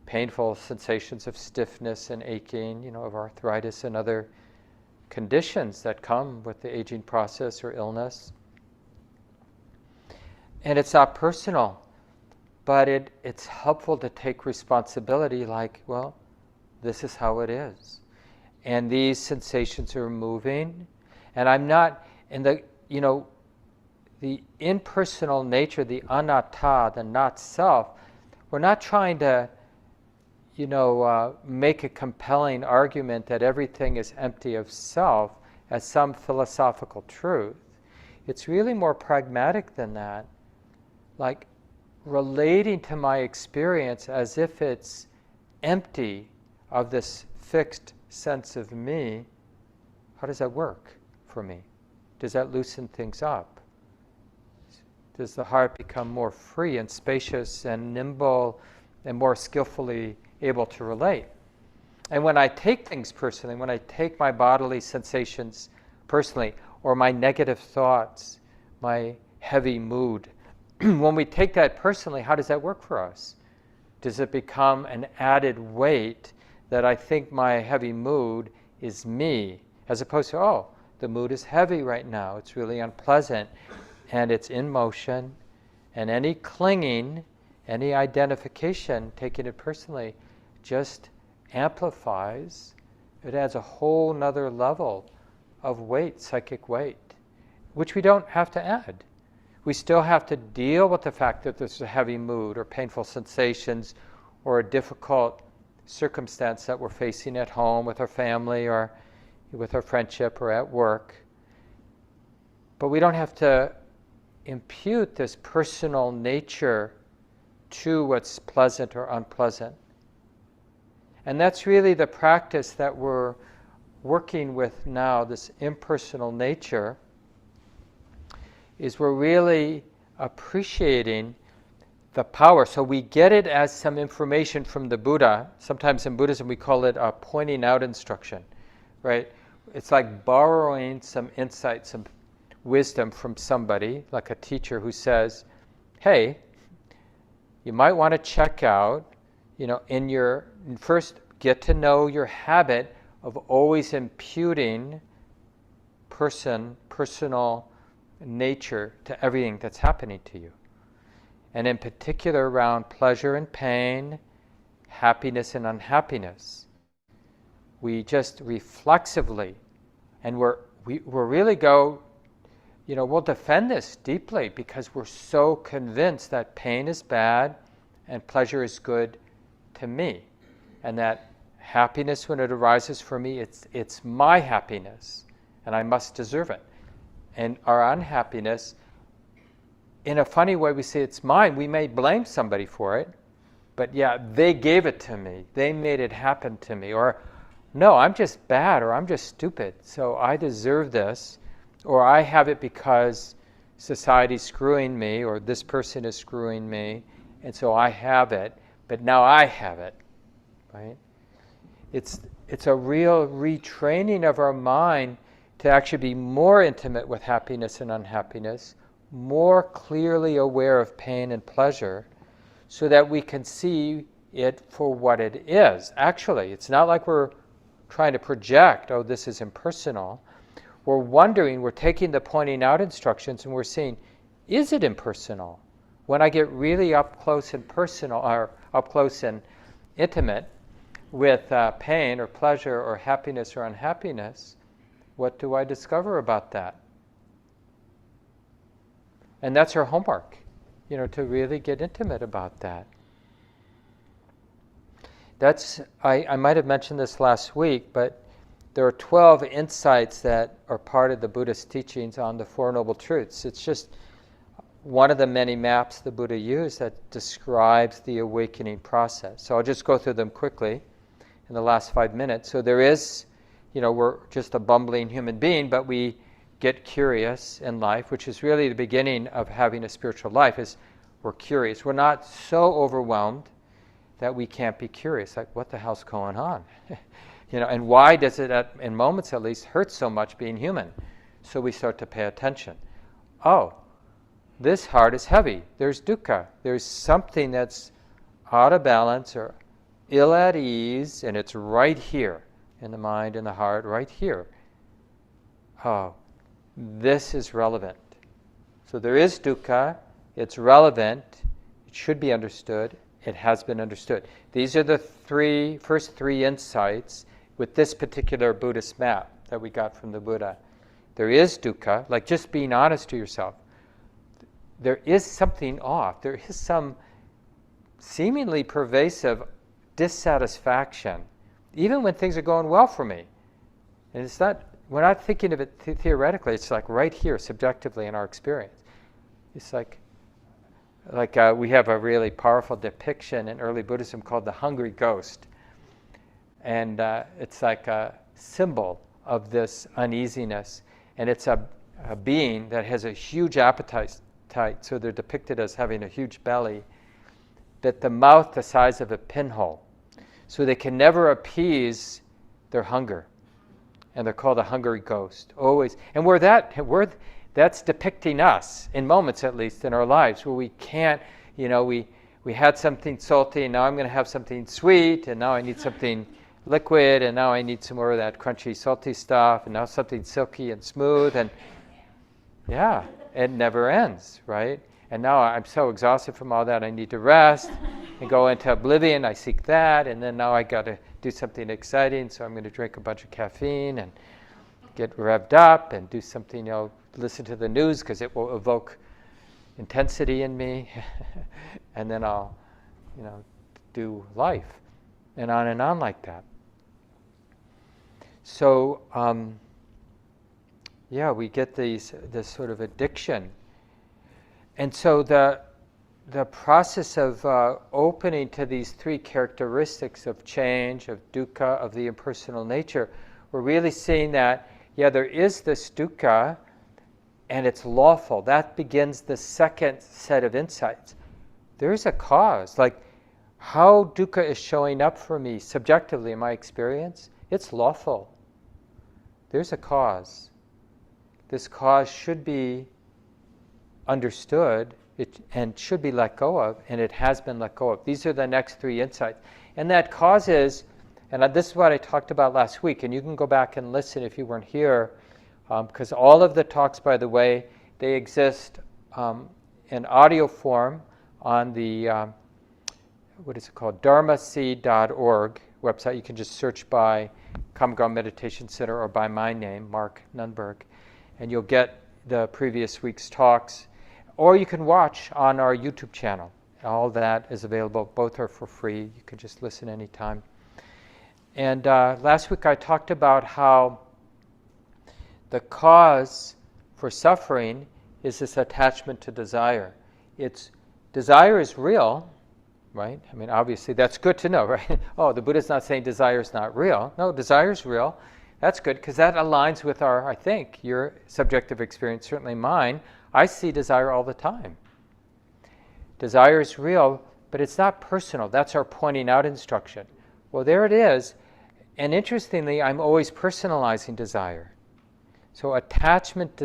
painful sensations of stiffness and aching, of arthritis and other conditions that come with the aging process or illness. And it's not personal, but it's helpful to take responsibility, like, well, this is how it is. And these sensations are moving, and I'm not, and the impersonal nature, the anatta, the not self, we're not trying to, make a compelling argument that everything is empty of self as some philosophical truth. It's really more pragmatic than that. Like relating to my experience as if it's empty of this fixed sense of me. How does that work for me? Does that loosen things up? Does the heart become more free and spacious and nimble and more skillfully able to relate? And when I take things personally, when I take my bodily sensations personally, or my negative thoughts, my heavy mood, when we take that personally, how does that work for us? Does it become an added weight that I think my heavy mood is me, as opposed to, oh, the mood is heavy right now, it's really unpleasant, and it's in motion, and any clinging, any identification, taking it personally, just amplifies. It adds a whole nother level of weight, psychic weight, which we don't have to add. We still have to deal with the fact that there's a heavy mood or painful sensations or a difficult circumstance that we're facing at home with our family or with our friendship or at work. But we don't have to impute this personal nature to what's pleasant or unpleasant. And that's really the practice that we're working with now, this impersonal nature, is we're really appreciating the power. So we get it as some information from the Buddha. Sometimes in Buddhism we call it a pointing out instruction, right? It's like borrowing some insight, some wisdom from somebody, like a teacher who says, hey, you might want to check out, first get to know your habit of always imputing personal nature to everything that's happening to you. And in particular around pleasure and pain, happiness and unhappiness. We just reflexively, and we really go, we'll defend this deeply because we're so convinced that pain is bad and pleasure is good to me. And that happiness, when it arises for me, it's my happiness and I must deserve it. And our unhappiness, in a funny way, we say it's mine. We may blame somebody for it, but yeah, they gave it to me. They made it happen to me. Or, no, I'm just bad, or I'm just stupid, so I deserve this. Or I have it because society's screwing me, or this person is screwing me, and so I have it, but now I have it, right? It's a real retraining of our mind to actually be more intimate with happiness and unhappiness, more clearly aware of pain and pleasure, so that we can see it for what it is. Actually, it's not like we're trying to project, oh, this is impersonal. We're taking the pointing out instructions and we're seeing, is it impersonal? When I get really up close and personal, or up close and intimate with pain or pleasure or happiness or unhappiness, what do I discover about that? And that's our homework, to really get intimate about that. I might have mentioned this last week, but there are 12 insights that are part of the Buddhist teachings on the Four Noble Truths. It's just one of the many maps the Buddha used that describes the awakening process. So I'll just go through them quickly in the last 5 minutes. So there is, we're just a bumbling human being, but we get curious in life, which is really the beginning of having a spiritual life, is we're curious. We're not so overwhelmed that we can't be curious, like, what the hell's going on? And why does it, in moments at least, hurt so much being human? So we start to pay attention. Oh, this heart is heavy. There's dukkha. There's something that's out of balance or ill at ease, and it's right here in the mind and the heart, right here. Oh, this is relevant. So there is dukkha. It's relevant. It should be understood. It has been understood. These are the first three insights with this particular Buddhist map that we got from the Buddha. There is dukkha, like just being honest to yourself. There is something off. There is some seemingly pervasive dissatisfaction, even when things are going well for me. And it's not, we're not thinking of it theoretically, it's like right here, subjectively in our experience. It's like we have a really powerful depiction in early Buddhism called the hungry ghost. And it's like a symbol of this uneasiness. And it's a being that has a huge appetite, so they're depicted as having a huge belly, that the mouth the size of a pinhole. So they can never appease their hunger. And they're called a hungry ghost, always. And that's depicting us, in moments at least, in our lives, where we can't, we had something salty, and now I'm going to have something sweet, and now I need something liquid, and now I need some more of that crunchy, salty stuff, and now something silky and smooth, and yeah, it never ends, right? And now I'm so exhausted from all that, I need to rest and go into oblivion. I seek that, and then now I got to do something exciting, so I'm going to drink a bunch of caffeine and get revved up and do something, listen to the news because it will evoke intensity in me, and then I'll, do life, and on like that. So, we get this sort of addiction. And so the process of opening to these three characteristics of change, of dukkha, of the impersonal nature, we're really seeing that, there is this dukkha, and it's lawful. That begins the second set of insights. There is a cause. Like how dukkha is showing up for me subjectively in my experience, it's lawful. There's a cause. This cause should be understood and should be let go of, and it has been let go of. These are the next three insights. And that cause is, and this is what I talked about last week, and you can go back and listen if you weren't here, because all of the talks, by the way, they exist in audio form on the, what is it called, dharmaseed.org website. You can just search by Common Ground Meditation Center or by my name, Mark Nunberg, and you'll get the previous week's talks. Or you can watch on our YouTube channel. All that is available. Both are for free. You can just listen anytime. And last week I talked about how the cause for suffering is this attachment to desire. Desire is real, right? I mean, obviously that's good to know, right? Oh, the Buddha's not saying desire is not real. No, desire is real. That's good, because that aligns with I think, your subjective experience, certainly mine. I see desire all the time. Desire is real, but it's not personal. That's our pointing out instruction. Well, there it is. And interestingly, I'm always personalizing desire. So attachment to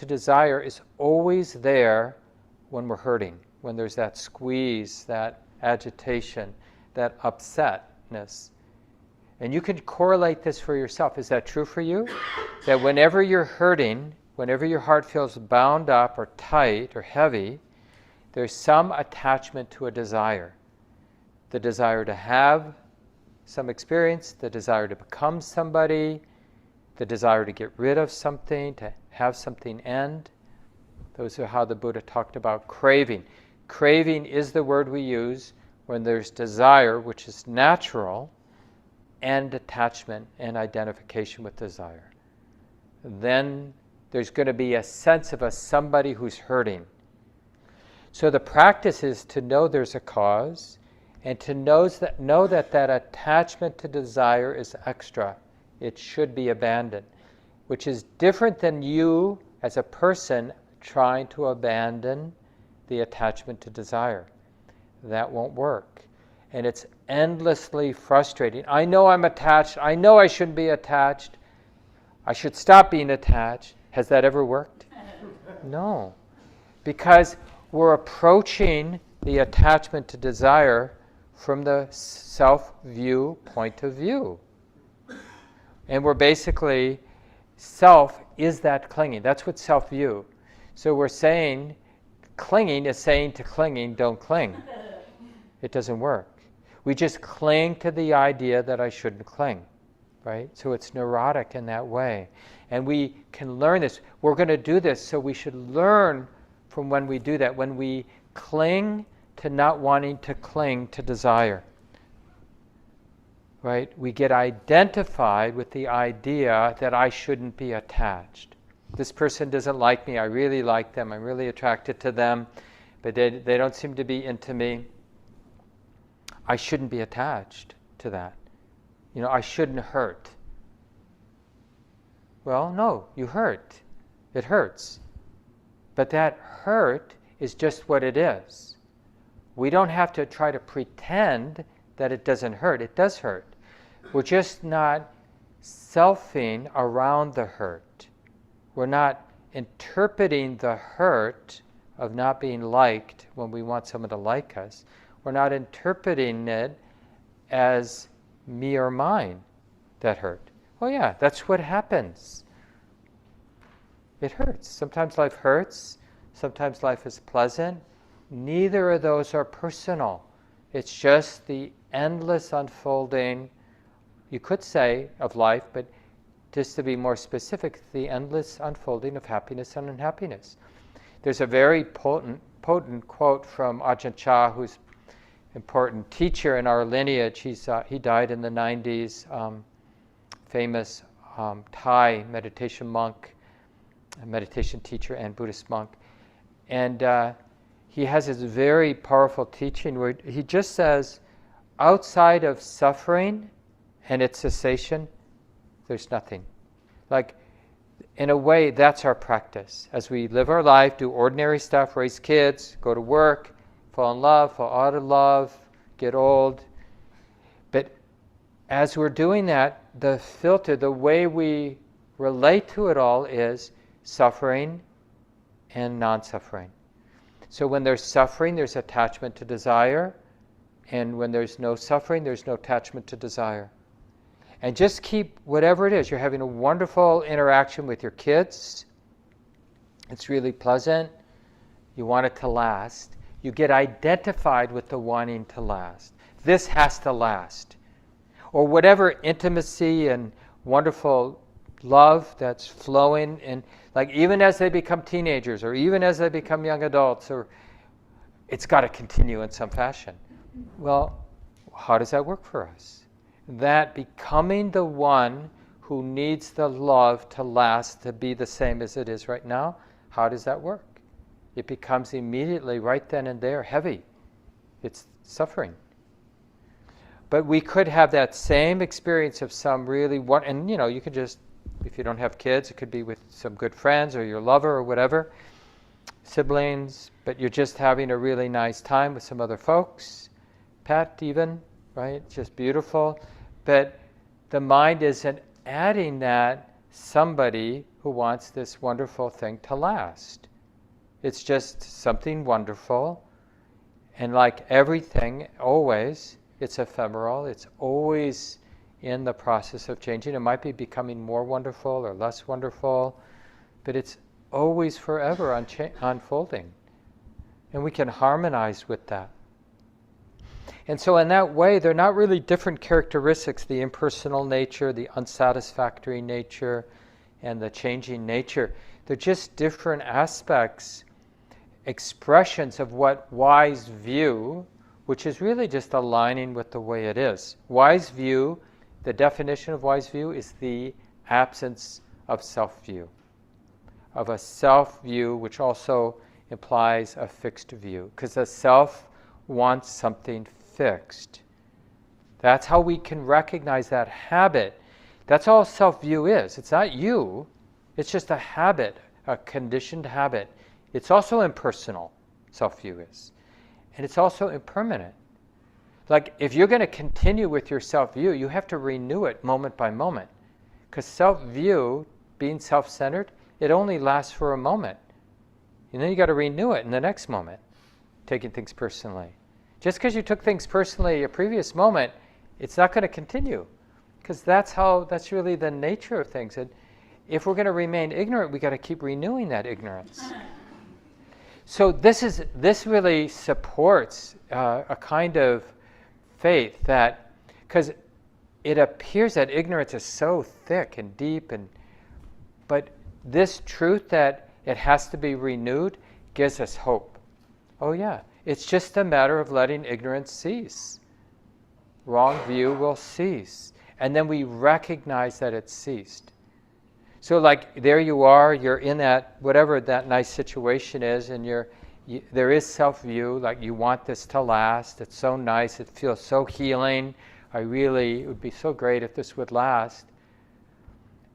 desire is always there when we're hurting, when there's that squeeze, that agitation, that upsetness. And you can correlate this for yourself. Is that true for you? That whenever you're hurting, whenever your heart feels bound up or tight or heavy, there's some attachment to a desire. The desire to have some experience, the desire to become somebody, the desire to get rid of something, to have something end. Those are how the Buddha talked about craving. Craving is the word we use when there's desire, which is natural, and attachment and identification with desire. Then there's going to be a sense of somebody who's hurting. So the practice is to know there's a cause, and to know that attachment to desire is extra. It should be abandoned, which is different than you as a person trying to abandon the attachment to desire. That won't work. And it's endlessly frustrating. I know I'm attached. I know I shouldn't be attached. I should stop being attached. Has that ever worked? No. Because we're approaching the attachment to desire from the self-view point of view. And we're basically, self is that clinging. That's what self-view. So we're saying, clinging is saying to clinging, don't cling. It doesn't work. We just cling to the idea that I shouldn't cling, right? So it's neurotic in that way. And we can learn this. We're going to do this, so we should learn from when we do that. When we cling to not wanting to cling to desire. Right? We get identified with the idea that I shouldn't be attached. This person doesn't like me, I really like them, I'm really attracted to them, but they don't seem to be into me. I shouldn't be attached to that. I shouldn't hurt. Well, no, you hurt. It hurts. But that hurt is just what it is. We don't have to try to pretend that it doesn't hurt. It does hurt. We're just not selfing around the hurt. We're not interpreting the hurt of not being liked when we want someone to like us. We're not interpreting it as me or mine that hurt. Oh yeah, that's what happens. It hurts. Sometimes life hurts. Sometimes life is pleasant. Neither of those are personal. It's just the endless unfolding, you could say, of life, but just to be more specific, the endless unfolding of happiness and unhappiness. There's a very potent quote from Ajahn Chah, who's an important teacher in our lineage. He died in the 90s, famous Thai meditation monk, a meditation teacher and Buddhist monk. And he has this very powerful teaching where he just says, outside of suffering and its cessation, there's nothing. Like, in a way, that's our practice. As we live our life, do ordinary stuff, raise kids, go to work, fall in love, fall out of love, get old. But as we're doing that, the filter, the way we relate to it all is suffering and non-suffering. So when there's suffering, there's attachment to desire. And when there's no suffering, there's no attachment to desire. And just keep whatever it is. You're having a wonderful interaction with your kids. It's really pleasant. You want it to last. You get identified with the wanting to last. This has to last. Or whatever intimacy and wonderful love that's flowing in, like even as they become teenagers or even as they become young adults, or it's got to continue in some fashion. Well, how does that work for us? That becoming the one who needs the love to last, to be the same as it is right now, how does that work? It becomes immediately, right then and there, heavy. It's suffering. But we could have that same experience of some really, and you could just, if you don't have kids, it could be with some good friends or your lover or whatever, siblings, but you're just having a really nice time with some other folks, pet even, right? Just beautiful. But the mind isn't adding that somebody who wants this wonderful thing to last. It's just something wonderful. And like everything, always, it's ephemeral. It's always in the process of changing. It might be becoming more wonderful or less wonderful, but it's always forever unfolding. And we can harmonize with that. And so in that way, they're not really different characteristics, the impersonal nature, the unsatisfactory nature, and the changing nature. They're just different aspects, expressions of what wise view, which is really just aligning with the way it is. Wise view, the definition of wise view is the absence of self-view, of a self-view which also implies a fixed view, because the self wants something fixed. That's how we can recognize that habit. That's all self-view is. It's not you. It's just a habit, a conditioned habit. It's also impersonal, self-view is. And it's also impermanent. Like, if you're going to continue with your self-view, you have to renew it moment by moment. Because self-view, being self-centered, it only lasts for a moment. And then you got to renew it in the next moment, taking things personally. Just because you took things personally a previous moment, it's not going to continue. Because that's really the nature of things. And if we're going to remain ignorant, we got to keep renewing that ignorance. So this really supports a kind of faith that, because it appears that ignorance is so thick and deep, but this truth that it has to be renewed gives us hope. Oh yeah, It's just a matter of letting ignorance cease. Wrong view will cease. And then we recognize that it's ceased. So like there you are, you're in that, whatever that nice situation is, and there is self-view, like you want this to last. It's so nice. It feels so healing. It would be so great if this would last.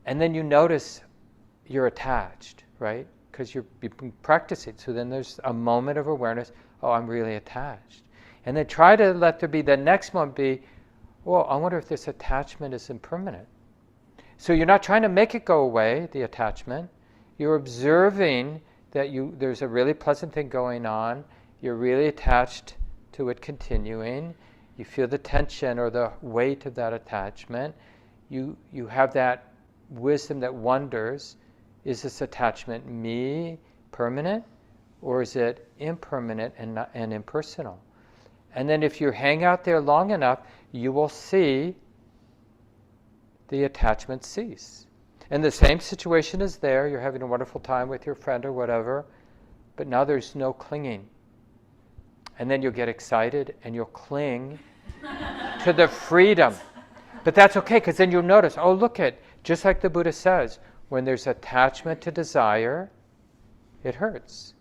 And then you notice you're attached, right? Because you've been practicing. So then there's a moment of awareness, oh, I'm really attached. And then try to let there be the next moment be, well, I wonder if this attachment is impermanent. So you're not trying to make it go away, the attachment. You're observing that there's a really pleasant thing going on. You're really attached to it continuing. You feel the tension or the weight of that attachment. You have that wisdom that wonders, is this attachment me, permanent, or is it impermanent and impersonal? And then if you hang out there long enough, you will see the attachment cease. And the same situation is there. You're having a wonderful time with your friend or whatever, but now there's no clinging. And then you'll get excited and you'll cling to the freedom. But that's okay, because then you'll notice, oh, look at, just like the Buddha says, when there's attachment to desire, it hurts.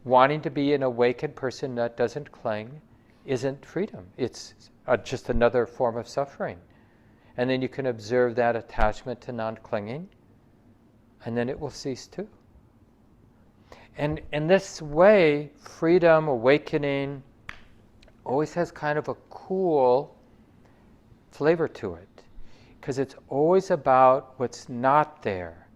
Wanting to be an awakened person that doesn't cling isn't freedom. It's just another form of suffering. And then you can observe that attachment to non-clinging, and then it will cease too. And in this way, freedom, awakening, always has kind of a cool flavor to it, because it's always about what's not there.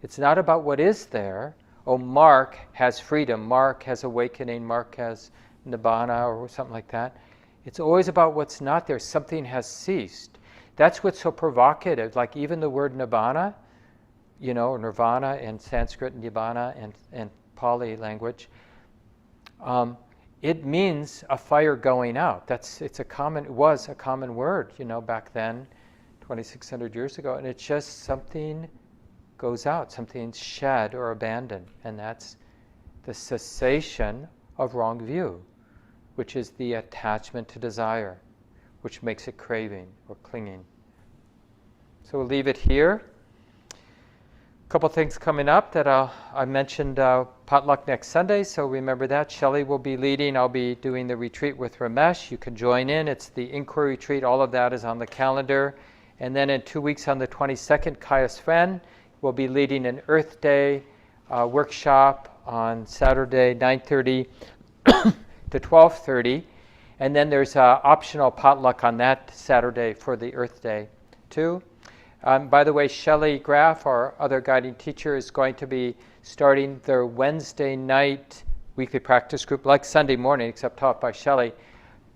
It's not about what is there. Oh, Mark has freedom, Mark has awakening, Mark has nibbana or something like that. It's always about what's not there. Something has ceased. That's what's so provocative. Like even the word nibbana, nirvana in Sanskrit, nibbana and Pali language, it means a fire going out. It was a common word, back then, 2,600 years ago, and it's just something goes out, something's shed or abandoned, and that's the cessation of wrong view, which is the attachment to desire, which makes it craving or clinging. So we'll leave it here. A couple things coming up that I mentioned, potluck next Sunday, so remember that. Shelley will be leading. I'll be doing the retreat with Ramesh. You can join in. It's the inquiry retreat. All of that is on the calendar. And then in 2 weeks on the 22nd, Kaya Sven will be leading an Earth Day workshop on Saturday, 9:30 to 12:30. And then there's an optional potluck on that Saturday for the Earth Day too. By the way, Shelley Graff, our other guiding teacher, is going to be starting their Wednesday night weekly practice group, like Sunday morning, except taught by Shelley,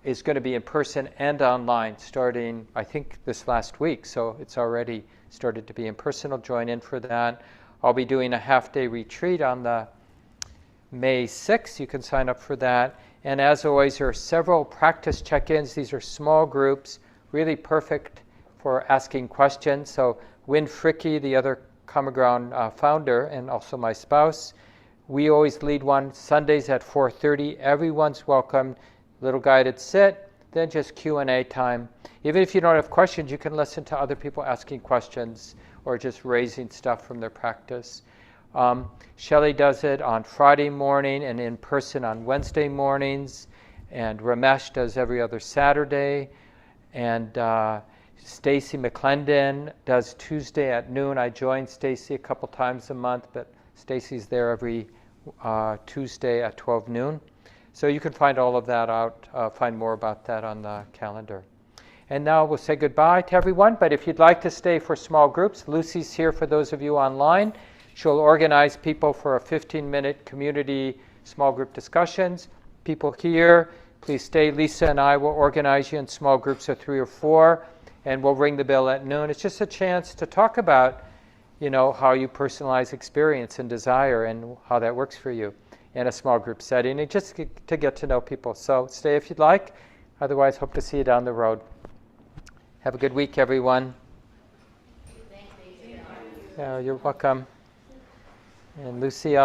is going to be in person and online starting, I think, this last week. So it's already started to be impersonal. Join in for that. I'll be doing a half-day retreat on the May 6th. You can sign up for that. And as always, there are several practice check-ins. These are small groups, really perfect for asking questions. So Win Fricke, the other Common Ground founder, and also my spouse, we always lead one Sundays at 4:30. Everyone's welcome. Little guided sit, then just Q&A time. Even if you don't have questions, you can listen to other people asking questions or just raising stuff from their practice. Shelley does it on Friday morning and in person on Wednesday mornings. And Ramesh does every other Saturday. And Stacy McClendon does Tuesday at noon. I join Stacy a couple times a month, but Stacy's there every Tuesday at 12 noon. So you can find all of that out, find more about that on the calendar. And now we'll say goodbye to everyone, but if you'd like to stay for small groups, Lucy's here for those of you online. She'll organize people for a 15-minute community small group discussions. People here, please stay. Lisa and I will organize you in small groups of 3 or 4, and we'll ring the bell at noon. It's just a chance to talk about, how you personalize experience and desire and how that works for you in a small group setting, and just to get to know people. So stay if you'd like. Otherwise, hope to see you down the road. Have a good week, everyone. Thank you. Yeah, you're welcome. And Lucy,